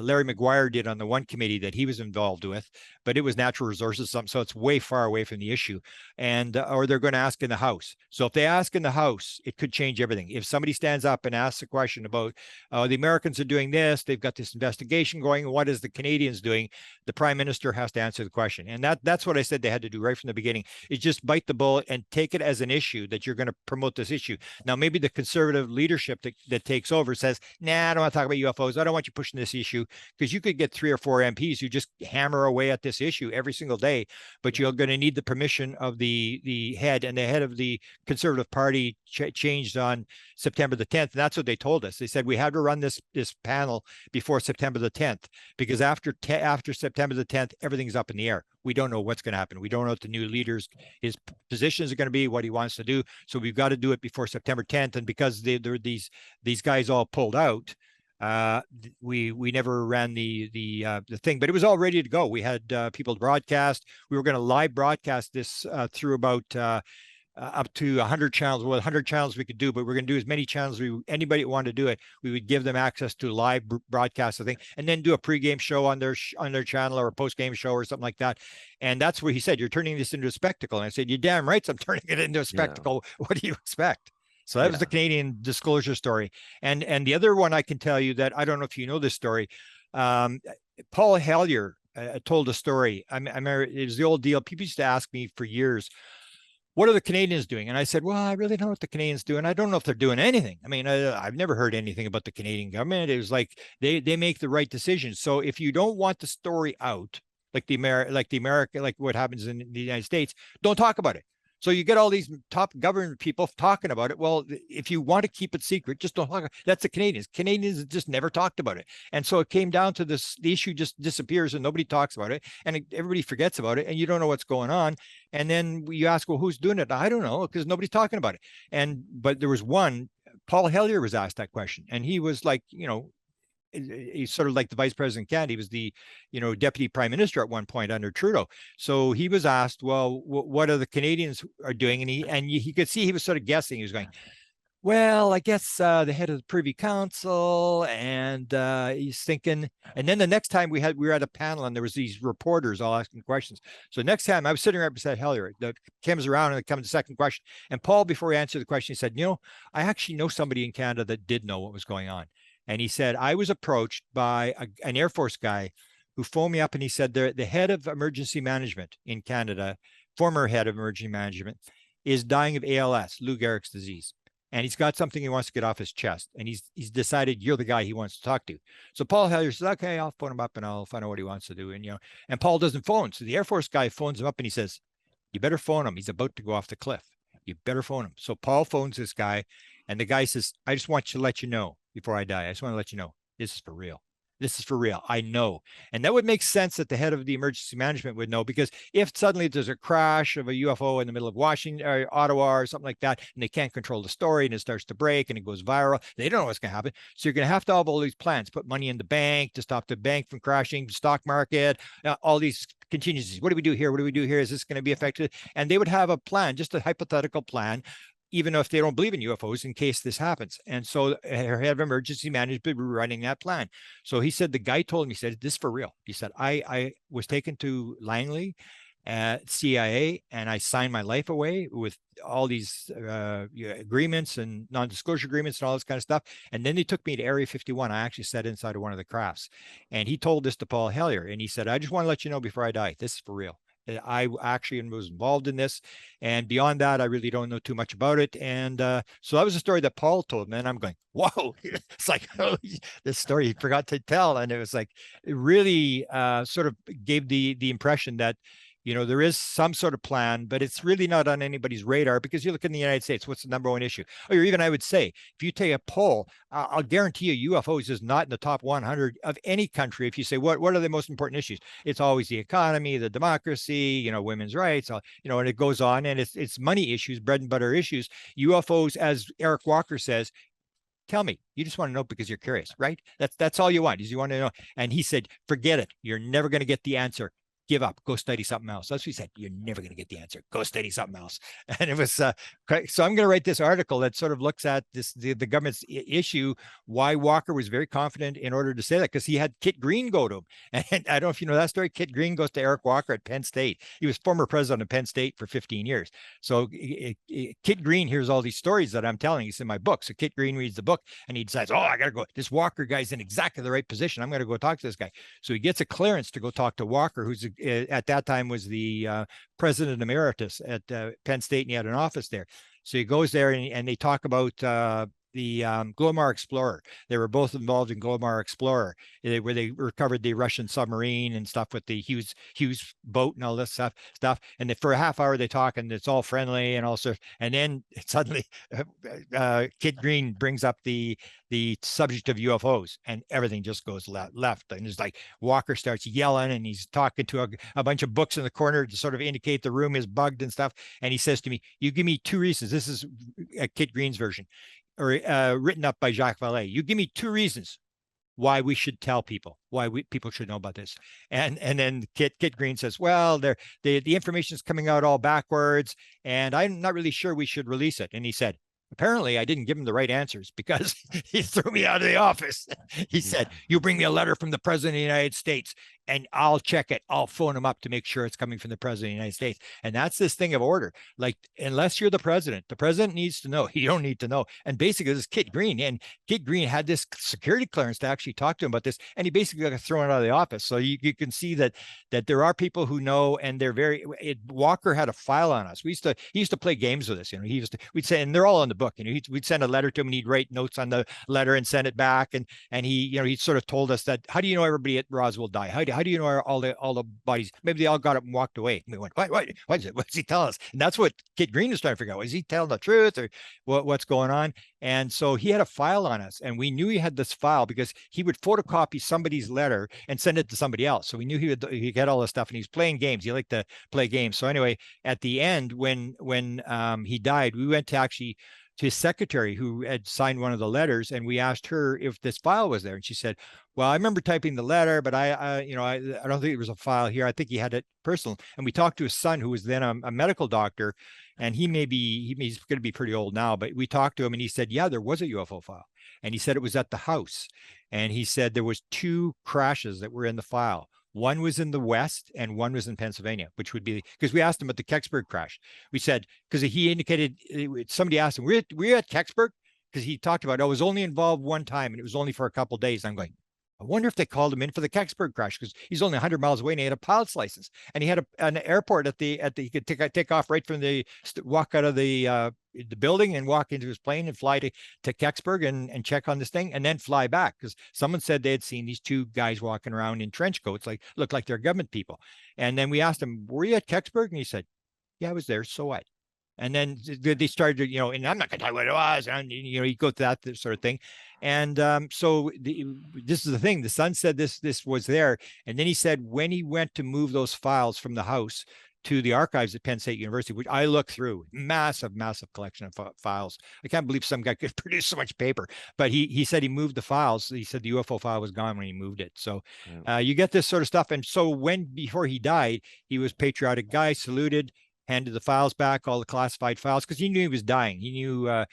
Larry McGuire did on the one committee that he was involved with, but it was natural resources, so it's way far away from the issue. And or they're going to ask in the House. So if they ask in the House, it could change everything. If somebody stands up and asks a question about the Americans are doing this, they've got this investigation going, what is the Canadians doing? The Prime Minister has to answer the question. And that's what I said they had to do right from the beginning, is just bite the bullet and take it as an issue that you're going to promote this issue. Now, maybe the conservative leadership that takes over says, nah, I don't want to talk about UFOs. I don't want you pushing this issue, because you could get 3 or 4 MPs who just hammer away at this issue every single day, but you're going to need the permission of the head, and the head of the Conservative Party changed on September the 10th. And that's what they told us. They said we had to run this panel before September the 10th, because after September the 10th, everything's up in the air. We don't know what's going to happen. We don't know what the new leaders, his positions are going to be, what he wants to do. So we've got to do it before September 10th. And because these guys all pulled out, we never ran the thing, but it was all ready to go. We had people to broadcast. We were going to live broadcast this through about up to 100 channels. Well, 100 channels we could do, but we're going to do as many channels. Anybody that wanted to do it, we would give them access to live broadcast, I think, and then do a pregame show on their channel, or a postgame show or something like that. And that's where he said, "You're turning this into a spectacle." And I said, "You're damn right, I'm turning it into a spectacle. Yeah. What do you expect?" So that was the Canadian disclosure story. And the other one I can tell you that, I don't know if you know this story. Paul Hellyer told a story. I remember it was the old deal. People used to ask me for years, what are the Canadians doing? And I said, well, I really don't know what the Canadians do. And I don't know if they're doing anything. I mean, I've never heard anything about the Canadian government. It was like they make the right decisions. So if you don't want the story out, like what happens in the United States, don't talk about it. So you get all these top government people talking about it. Well, if you want to keep it secret, just don't talk. That's the Canadians. Canadians just never talked about it. And so it came down to this, the issue just disappears and nobody talks about it, and everybody forgets about it, and you don't know what's going on. And then you ask, well, who's doing it? I don't know, because nobody's talking about it. But there was one, Paul Hellyer was asked that question, and he was like, he's sort of like the vice president candidate. He was the, deputy prime minister at one point under Trudeau. So he was asked, well, what are the Canadians are doing? And he could see he was sort of guessing. He was going, well, I guess the head of the Privy Council, and he's thinking. And then the next time we were at a panel, and there was these reporters all asking questions. So next time I was sitting right beside Hellyer, the comes around and it comes the second question. And Paul, before he answered the question, he said, I actually know somebody in Canada that did know what was going on. And he said, I was approached by an Air Force guy who phoned me up, and he said, the head of emergency management in Canada, former head of emergency management, is dying of ALS, Lou Gehrig's disease. And he's got something he wants to get off his chest. And he's decided you're the guy he wants to talk to. So Paul Hellyer says, okay, I'll phone him up and I'll find out what he wants to do. And Paul doesn't phone. So the Air Force guy phones him up and he says, you better phone him. He's about to go off the cliff. You better phone him. So Paul phones this guy, and the guy says, I just want to let you know before I die. I just want to let you know, this is for real. This is for real. I know. And that would make sense that the head of the emergency management would know, because if suddenly there's a crash of a UFO in the middle of Washington or Ottawa or something like that, and they can't control the story and it starts to break and it goes viral, they don't know what's going to happen. So you're going to have all these plans, put money in the bank to stop the bank from crashing, stock market, all these contingencies. What do we do here? What do we do here? Is this going to be affected? And they would have a plan, just a hypothetical plan, even if they don't believe in UFOs, in case this happens. And so her head of emergency management were running that plan. So he said, the guy told me, he said, this is for real. He said, I was taken to Langley at CIA, and I signed my life away with all these agreements and non-disclosure agreements and all this kind of stuff. And then they took me to Area 51. I actually sat inside of one of the crafts. And he told this to Paul Hellyer, and he said, I just want to let you know before I die, this is for real. I actually was involved in this, and beyond that, I really don't know too much about it. And so that was a story that Paul told me, and I'm going, whoa, it's like, oh, this story he forgot to tell. And it was like, it really sort of gave the impression that, there is some sort of plan, but it's really not on anybody's radar, because you look in the United States, what's the number one issue? Or even I would say, if you take a poll, I'll guarantee you UFOs is not in the top 100 of any country. If you say, what are the most important issues? It's always the economy, the democracy, women's rights, and it goes on, and it's money issues, bread and butter issues. UFOs, as Eric Walker says, tell me, you just want to know because you're curious, right? That's all you want, is you want to know. And he said, forget it. You're never going to get the answer. Give up, go study something else. That's what he said. You're never going to get the answer. Go study something else. And it was, so I'm going to write this article that sort of looks at the government's issue, why Walker was very confident in order to say that, because he had Kit Green go to him. And I don't know if you know that story. Kit Green goes to Eric Walker at Penn State. He was former president of Penn State for 15 years. So Kit Green hears all these stories that I'm telling. He's in my book. So Kit Green reads the book and he decides, I got to go. This Walker guy's in exactly the right position. I'm going to go talk to this guy. So he gets a clearance to go talk to Walker, who's at that time was the president emeritus at Penn State, and he had an office there. So he goes there and they talk about the Glomar Explorer. They were both involved in Glomar Explorer, where they recovered the Russian submarine and stuff with the Hughes boat and all this stuff. And for a half hour they talk, and it's all friendly and all sorts. And then suddenly Kit Green brings up the subject of UFOs, and everything just goes left. And it's like Walker starts yelling, and he's talking to a bunch of books in the corner to sort of indicate the room is bugged and stuff. And he says to me, you give me 2 reasons. This is Kit Green's version, or written up by Jacques Vallee. You give me 2 reasons why we should tell people, people should know about this. And then Kit Green says, well, the information is coming out all backwards, and I'm not really sure we should release it. And he said, apparently I didn't give him the right answers, because he threw me out of the office. He said, you bring me a letter from the president of the United States and I'll check it. I'll phone him up to make sure it's coming from the president of the United States. And that's this thing of order. Like, unless you're the president needs to know. You don't need to know. And basically this is Kit Green, and Kit Green had this security clearance to actually talk to him about this. And he basically got thrown out of the office. So you can see that there are people who know, and they're Walker had a file on us. He used to play games with us. We'd say, and they're all on the book. We'd send a letter to him, and he'd write notes on the letter and send it back. And he sort of told us that, how do you know everybody at Roswell died? How do you know all the bodies? Maybe they all got up and walked away. And we went, what is it? What's he telling us? And that's what Kit Green was trying to figure out. Is he telling the truth, or what's going on? And so he had a file on us, and we knew he had this file because he would photocopy somebody's letter and send it to somebody else. So we knew he had all this stuff, and he's playing games. He liked to play games. So anyway, at the end, when he died, we went to his secretary, who had signed one of the letters, and we asked her if this file was there, and she said, well, I remember typing the letter, but I don't think there was a file here. I think he had it personal. And we talked to his son, who was then a medical doctor, and he's going to be pretty old now, but we talked to him, and he said, yeah, there was a UFO file. And he said it was at the house. And he said there was 2 crashes that were in the file. One was in the West and one was in Pennsylvania, which would be, because we asked him about the Kecksburg crash. We said, because he indicated, somebody asked him, were you at Kecksburg? Because he talked about, I was only involved one time, and it was only for a couple of days. I'm going, I wonder if they called him in for the Kecksburg crash, because he's only 100 miles away and he had a pilot's license, and he had an airport he could take off right from walk out of the building and walk into his plane and fly to Kecksburg and check on this thing and then fly back, because someone said they had seen these 2 guys walking around in trench coats, looked like they're government people. And then we asked him, were you at Kecksburg? And he said, yeah, I was there. So what? And then they started, and I'm not going to tell you what it was. And, you go to that sort of thing. And this is the thing. The son said this was there. And then he said when he went to move those files from the house to the archives at Penn State University, which I looked through, massive collection of files. I can't believe some guy could produce so much paper. But he said he moved the files. He said the UFO file was gone when he moved it. So you get this sort of stuff. And so before he died, he was a patriotic guy, saluted, handed the files back, all the classified files, because he knew he was dying. He knew, that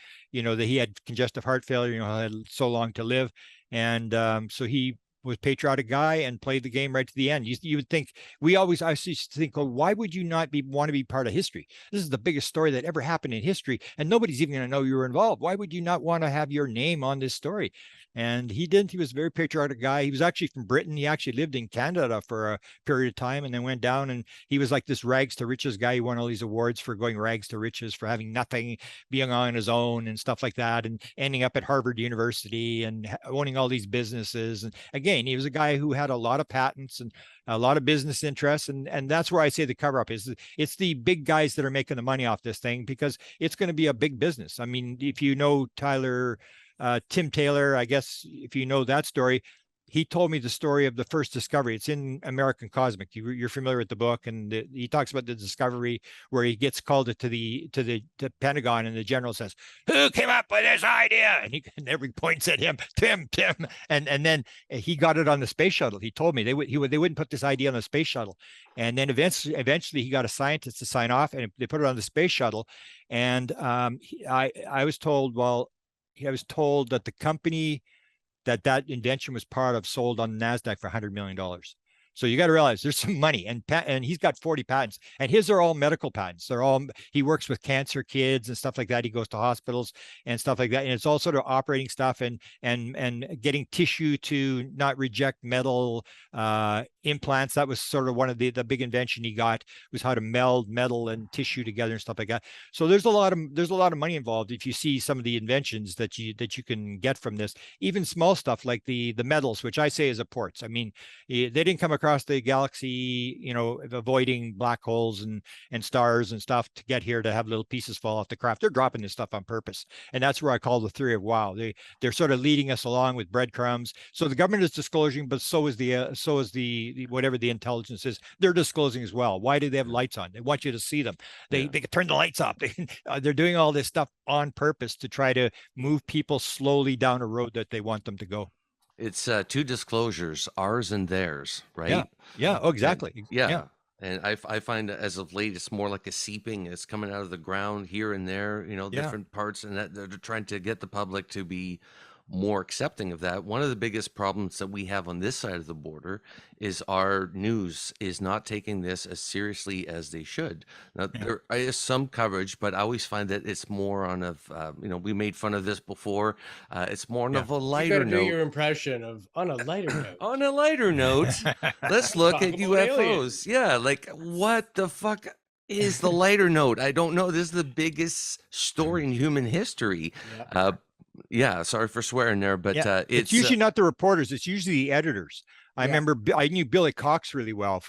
he had congestive heart failure, had so long to live. And so he was a patriotic guy and played the game right to the end. You would think, I used to think, why would you not want to be part of history? This is the biggest story that ever happened in history, and nobody's even going to know you were involved. Why would you not want to have your name on this story? And he didn't. He was a very patriotic guy. He was actually from Britain. He actually lived in Canada for a period of time and then went down, and he was like this rags to riches guy. He won all these awards for going rags to riches, for having nothing, being on his own and stuff like that, and ending up at Harvard University and owning all these businesses. And again, he was a guy who had a lot of patents and a lot of business interests. And that's where I say the cover up is, it's the big guys that are making the money off this thing, because it's going to be a big business. I mean, if you know Tim Taylor, I guess, if you know that story, he told me the story of the first discovery. It's in American Cosmic. You're familiar with the book, and he talks about the discovery where he gets called to the Pentagon, and the general says, "Who came up with this idea?" And every points at him, Tim, and then he got it on the space shuttle. He told me they wouldn't put this idea on the space shuttle, and then eventually he got a scientist to sign off, and they put it on the space shuttle. And I was told, that the company that invention was part of sold on NASDAQ for $100 million. So you got to realize there's some money, and he's got 40 patents, and his are all medical patents. He works with cancer kids and stuff like that. He goes to hospitals and stuff like that. And it's all sort of operating stuff and getting tissue to not reject metal implants. That was sort of one of the big invention he got, was how to meld metal and tissue together and stuff like that. So there's a lot of money involved. If you see some of the inventions that you can get from this, even small stuff like the metals, which I say is a ports. I mean, they didn't come across the galaxy, avoiding black holes and stars and stuff to get here to have little pieces fall off the craft. They're dropping this stuff on purpose. And that's where I call the theory of wow. They're sort of leading us along with breadcrumbs. So the government is disclosing, but so is the whatever the intelligence is, they're disclosing as well. Why do they have lights on? They want you to see them. They can turn the lights off. They're doing all this stuff on purpose to try to move people slowly down a road that they want them to go. It's 2 disclosures, ours and theirs, right? Yeah. Oh, exactly. And, yeah. And I find that as of late, it's more like a seeping. It's coming out of the ground here and there, different parts, and that they're trying to get the public to be more accepting of that. One of the biggest problems that we have on this side of the border is our news is not taking this as seriously as they should. Now, there is some coverage, but I always find that it's more on we made fun of this before. It's more on of a lighter note. Do your impression of on a lighter note. On a lighter note, let's look at UFOs. Yeah, like what the fuck? is the lighter note. I don't know. This is the biggest story in human history. Yeah. Yeah, sorry for swearing there, but it's usually not the reporters. It's usually the editors. I remember I knew Billy Cox really well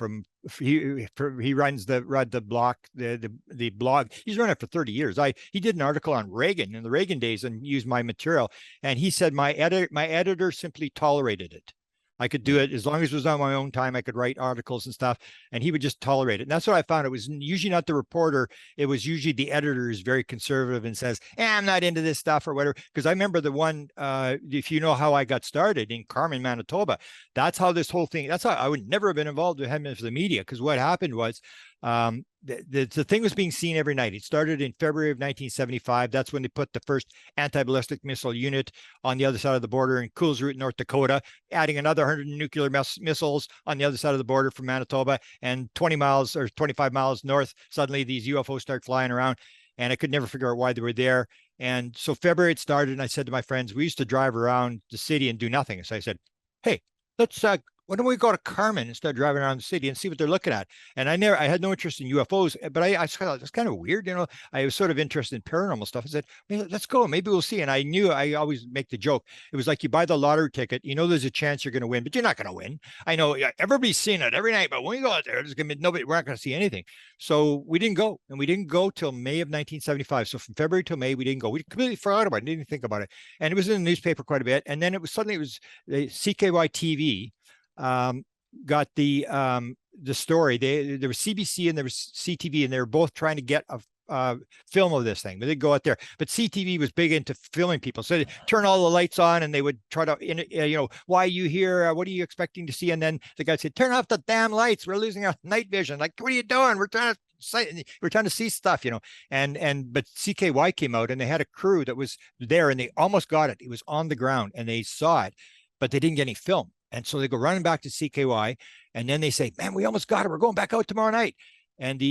he runs the block, the blog. He's run it for 30 years. He did an article on Reagan in the Reagan days and used my material. And he said my editor simply tolerated it. I could do it as long as it was on my own time. I could write articles and stuff, and he would just tolerate it. And that's what I found. It was usually not the reporter. It was usually the editor is very conservative and says, I'm not into this stuff or whatever. Because I remember the one, if you know how I got started in Carmen, Manitoba, that's how this whole thing, that's how I would never have been involved with him for the media. Because what happened was, the thing was being seen every night. It started in February of 1975. That's when they put the first anti-ballistic missile unit on the other side of the border in Coles Route, North Dakota, adding another 100 nuclear missiles on the other side of the border from Manitoba. And 20 miles or 25 miles north, suddenly these UFOs start flying around. And I could never figure out why they were there. And so February it started, and I said to my friends, we used to drive around the city and do nothing. So I said, hey, let's why don't we go to Carmen and start driving around the city and see what they're looking at? And I had no interest in UFOs, but I thought it's kind of weird, I was sort of interested in paranormal stuff. I said, let's go, maybe we'll see. And I knew, I always make the joke. It was like you buy the lottery ticket, there's a chance you're going to win, but you're not going to win. I know everybody's seeing it every night, but when we go out there, there's going to be nobody. We're not going to see anything. So we didn't go, and we didn't go till May of 1975. So from February till May, we didn't go. We completely forgot about it. Didn't think about it. And it was in the newspaper quite a bit. And then it was the CKY TV. Got the story. There was CBC and there was CTV, and they were both trying to get a film of this thing, but they'd go out there. But CTV was big into filming people, so they'd turn all the lights on, and they would try to, why are you here? What are you expecting to see? And then the guy said, "Turn off the damn lights. We're losing our night vision." Like, what are you doing? We're trying to see stuff, but CKY came out, and they had a crew that was there, and they almost got it. It was on the ground, and they saw it, but they didn't get any film. And so they go running back to CKY, and then they say, "Man, we almost got it. We're going back out tomorrow night." And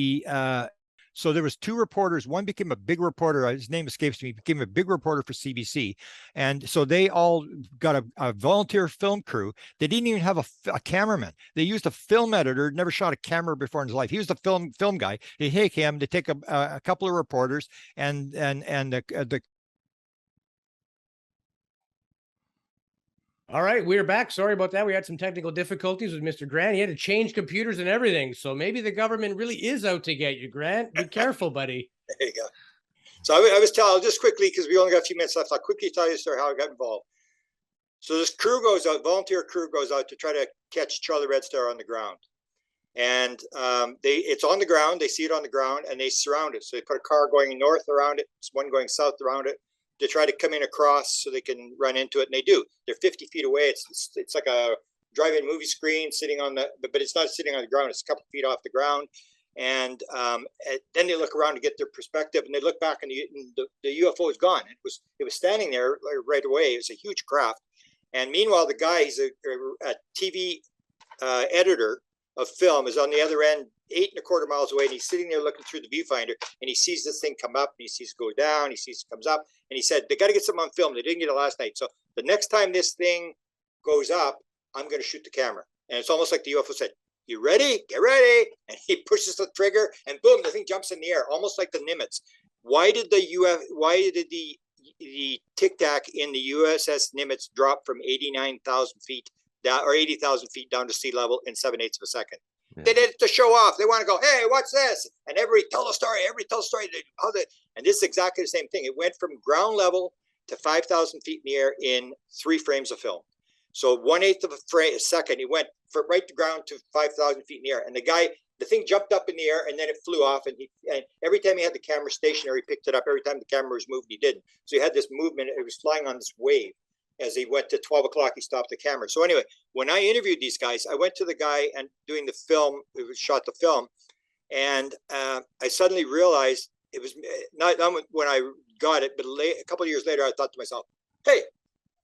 so there was two reporters. One became a big reporter. His name escapes me. He became a big reporter for CBC. And so they all got a volunteer film crew. They didn't even have a cameraman. They used a film editor, never shot a camera before in his life. He was the film guy. They take him to take a couple of reporters and the All right, we're back. Sorry about that. We had some technical difficulties with Mr. Grant. He had to change computers and everything. So maybe the government really is out to get you, Grant. Be careful, buddy. There you go. So I was telling, just quickly, because we only got a few minutes left, I'll quickly tell you the story how I got involved. So this crew goes out, volunteer crew goes out to try to catch Charlie Red Star on the ground. And it's on the ground. They see it on the ground, and they surround it. So they put a car going north around it, one going south around it, to try to come in across so they can run into it. And they do. They're 50 feet away. It's like a drive-in movie screen sitting on but it's not sitting on the ground. It's a couple feet off the ground. And then they look around to get their perspective, and they look back, and the UFO is gone. It was standing there right away. It was a huge craft. And meanwhile, the guy, he's a TV editor of film, is on the other end, 8.25 miles away, and he's sitting there looking through the viewfinder, and he sees this thing come up, and he sees it go down, he sees it comes up, and he said, they got to get something on film. They didn't get it last night. So the next time this thing goes up, I'm going to shoot the camera. And it's almost like the UFO said, "You ready? Get ready." And he pushes the trigger, and boom, the thing jumps in the air, almost like the Nimitz. Why did the Tic Tac in the USS Nimitz drop from 89,000 feet down, or 80,000 feet down to sea level in 7/8 of a second? Yeah. They did it to show off. They want to go, "Hey, what's this?" And everybody tell a story. And this is exactly the same thing. It went from ground level to 5,000 feet in the air in 3 frames of film. So 1/8 of a second, it went from right to ground to 5,000 feet in the air. And the thing jumped up in the air, and then it flew off. And every time he had the camera stationary, he picked it up. Every time the camera was moved, he didn't. So he had this movement. It was flying on this wave. As he went to 12 o'clock, he stopped the camera. So anyway, when I interviewed these guys, I went to the guy and doing the film, shot the film. And I suddenly realized it was not when I got it, but a couple of years later, I thought to myself, hey,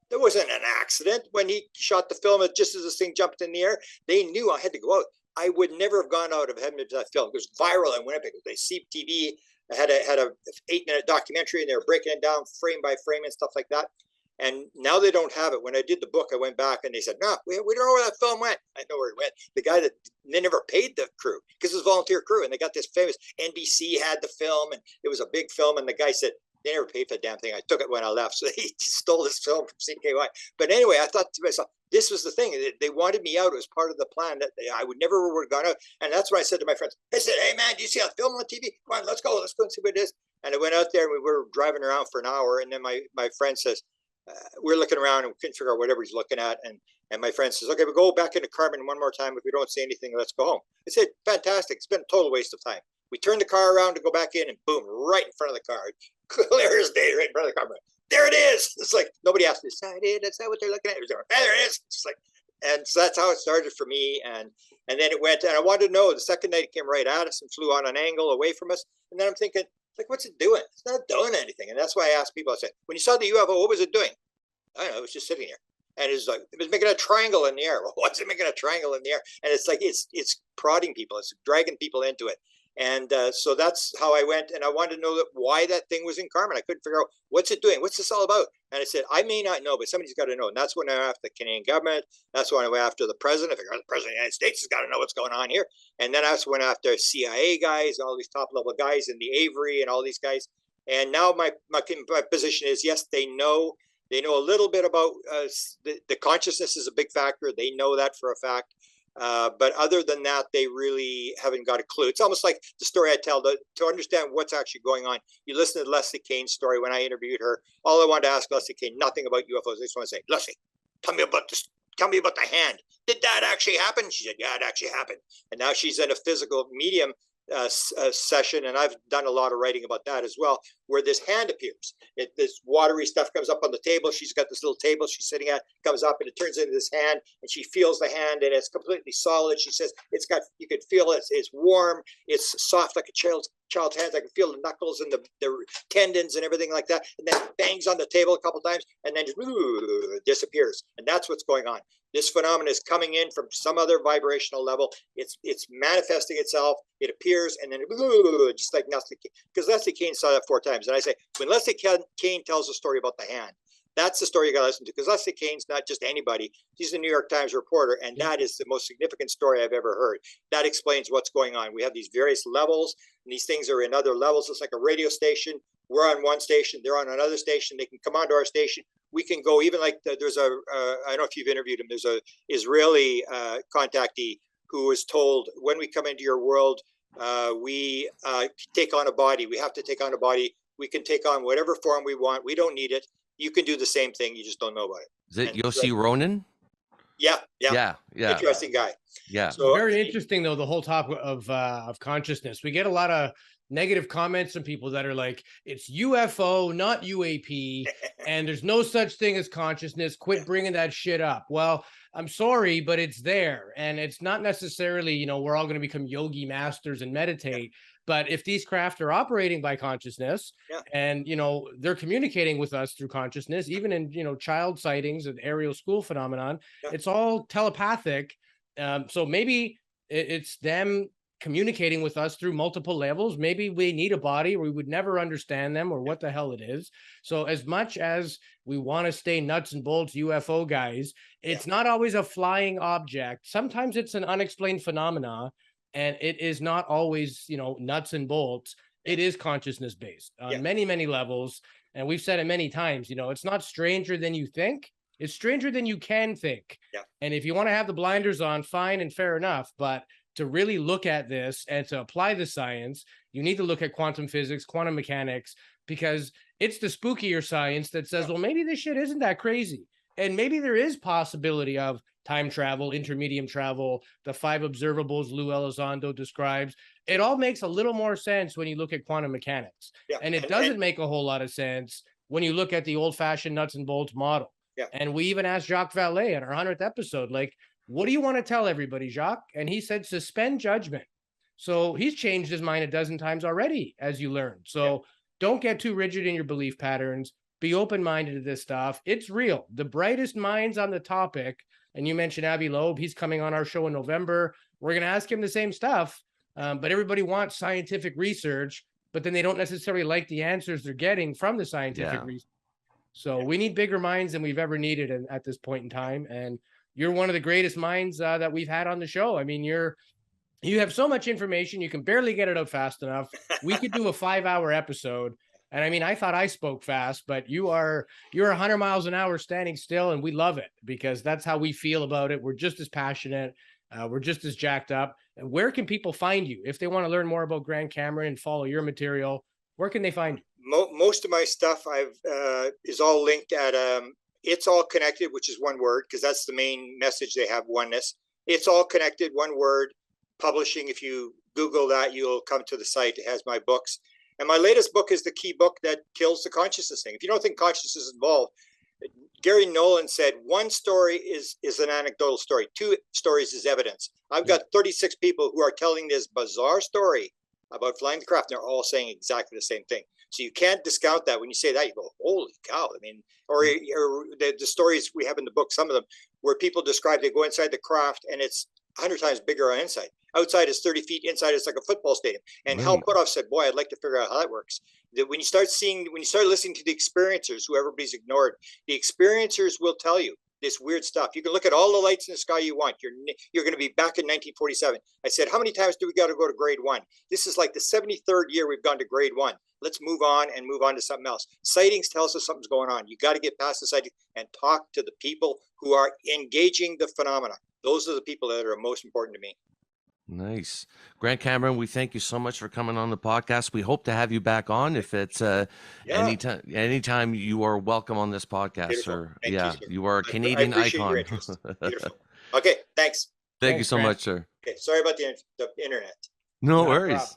there wasn't an accident when he shot the film. Just as this thing jumped in the air, they knew I had to go out. I would never have gone out of having that film. It was viral in Winnipeg. They see TV. I had a 8-minute documentary, and they were breaking it down frame by frame and stuff like that. And now they don't have it. When I did the book, I went back and they said, no, we don't know where that film went. I know where it went. The guy that they never paid the crew because it was a volunteer crew. And they got this famous NBC had the film and it was a big film. And the guy said, they never paid for the damn thing. I took it when I left. So he stole this film from CKY. But anyway, I thought to myself, this was the thing. They wanted me out. It was part of the plan that I would never would have gone out. And that's what I said to my friends. I said, hey, man, do you see a film on TV? Come on, let's go. Let's go and see what it is. And I went out there and we were driving around for an hour. And then my friend says, we're looking around and we couldn't figure out whatever he's looking at. And my friend says, okay, we'll go back into Carmen one more time. If we don't see anything, let's go home. I said, fantastic. It's been a total waste of time. We turned the car around to go back in and boom, right in front of the car. Clear as day, right in front of the car. There it is. It's like, nobody asked me, is that it? That's not what they're looking at. There it is. It's like, and so that's how it started for me. And then it went, and I wanted to know, the second night it came right at us and flew on an angle away from us. And then I'm thinking, like, what's it doing? It's not doing anything. And that's why I asked people, I said, when you saw the UFO, what was it doing? I don't know, it was just sitting there. And it's like, it was making a triangle in the air. Well, what's it making a triangle in the air? And it's like, it's prodding people. It's dragging people into it. And so that's how I went. And I wanted to know why that thing was in Carmen. I couldn't figure out, what's it doing? What's this all about? And I said, I may not know, but somebody's got to know. And that's when I went after the Canadian government. That's when I went after the president. I figured the president of the United States has got to know what's going on here. And then I also went after CIA guys, all these top level guys in the Avery and all these guys. And now my position is, yes, they know a little bit about the consciousness is a big factor. They know that for a fact. But other than that, they really haven't got a clue. It's almost like the story I tell to understand what's actually going on. You listen to Leslie Kane's story when I interviewed her. All I wanted to ask Leslie Kane, nothing about UFOs. I just want to say, Leslie, tell me about this. Tell me about the hand. Did that actually happen? She said, yeah, it actually happened. And now she's in a physical medium session, and I've done a lot of writing about that as well, where this hand appears. This watery stuff comes up on the table. She's got this little table she's sitting at, comes up and it turns into this hand, and she feels the hand, and it's completely solid. She says you could feel it. It's warm. It's soft like a child's hands. I can feel the knuckles and the tendons and everything like that. And then it bangs on the table a couple times, and then just disappears. And that's what's going on. This phenomenon is coming in from some other vibrational level. It's manifesting itself. It appears, and then just like Leslie Kane, because Leslie Kane saw that 4 times. And I say, when Leslie Kane tells a story about the hand, that's the story you got to listen to, because Leslie Kane's not just anybody. He's a New York Times reporter, and that is the most significant story I've ever heard. That explains what's going on. We have these various levels, and these things are in other levels. It's like a radio station. We're on one station. They're on another station. They can come onto our station. We can go even like there's I don't know if you've interviewed him. There's a Israeli contactee who was told, when we come into your world, we take on a body. We have to take on a body. We can take on whatever form we want. We don't need it. You can do the same thing. You just don't know about it. Is it Yossi Ronan? Yeah. Interesting guy. Yeah. So very interesting, though, the whole topic of consciousness. We get a lot of negative comments from people that are like, it's UFO, not UAP, and there's no such thing as consciousness. Quit bringing that shit up. Well, I'm sorry, but it's there. And it's not necessarily, we're all going to become yogi masters and meditate. But if these craft are operating by consciousness and, they're communicating with us through consciousness, even in, child sightings and aerial school phenomenon, it's all telepathic. So maybe it's them communicating with us through multiple levels. Maybe we need a body, or we would never understand them, or what the hell it is. So as much as we want to stay nuts and bolts UFO guys, it's not always a flying object. Sometimes it's an unexplained phenomena, and it is not always, nuts and bolts. It is consciousness based on many, many levels. And we've said it many times, it's not stranger than you think. It's stranger than you can think. And if you want to have the blinders on, fine and fair enough. But to really look at this and to apply the science, you need to look at quantum physics, quantum mechanics, because it's the spookier science that says, well, maybe this shit isn't that crazy. And maybe there is possibility of time travel, intermedium travel, the 5 observables Luis Elizondo describes. It all makes a little more sense when you look at quantum mechanics. And it doesn't make a whole lot of sense when you look at the old-fashioned nuts and bolts model. And we even asked Jacques Vallee in our 100th episode, like, what do you want to tell everybody, Jacques? And he said, suspend judgment. So he's changed his mind a dozen times already, as you learn. So don't get too rigid in your belief patterns. Be open-minded to this stuff. It's real. The brightest minds on the topic, and you mentioned Avi Loeb, he's coming on our show in November. We're going to ask him the same stuff, but everybody wants scientific research, but then they don't necessarily like the answers they're getting from the scientific research. So we need bigger minds than we've ever needed at this point in time. And you're one of the greatest minds that we've had on the show. I mean, you have so much information, you can barely get it out fast enough. We could do a 5-hour episode. And I mean, I thought I spoke fast, but you're 100 miles an hour standing still, and we love it because that's how we feel about it. We're just as passionate. We're just as jacked up. And where can people find you if they want to learn more about Grant Cameron and follow your material? Where can they find you? Most of my stuff is all linked at It's All Connected, which is one word, because that's the main message they have, oneness. It's All Connected, one word, publishing. If you Google that, you'll come to the site. It has my books. And my latest book is the key book that kills the consciousness thing. If you don't think consciousness is involved, Gary Nolan said one story is an anecdotal story. 2 stories is evidence. I've got 36 people who are telling this bizarre story about flying the craft. And they're all saying exactly the same thing. So you can't discount that. When you say that, you go, holy cow. I mean, or the stories we have in the book, some of them, where people describe they go inside the craft and it's 100 times bigger on inside. Outside is 30 feet, inside is like a football stadium. And Hal Puthoff said, boy, I'd like to figure out how that works. That when you start listening to the experiencers, who everybody's ignored, the experiencers will tell you this weird stuff. You can look at all the lights in the sky you want. You're going to be back in 1947. I said, how many times do we got to go to grade 1? This is like the 73rd year we've gone to grade 1. Let's move on to something else. Sightings tells us something's going on. You got to get past the sighting and talk to the people who are engaging the phenomena. Those are the people that are most important to me. Nice. Grant Cameron, we thank you so much for coming on the podcast. We hope to have you back on if it's anytime you are welcome on this podcast. Beautiful. Sir. You are a Canadian icon. Beautiful. Okay, thanks. Thank you so Grant. much, sir. Okay, sorry about the internet. No worries.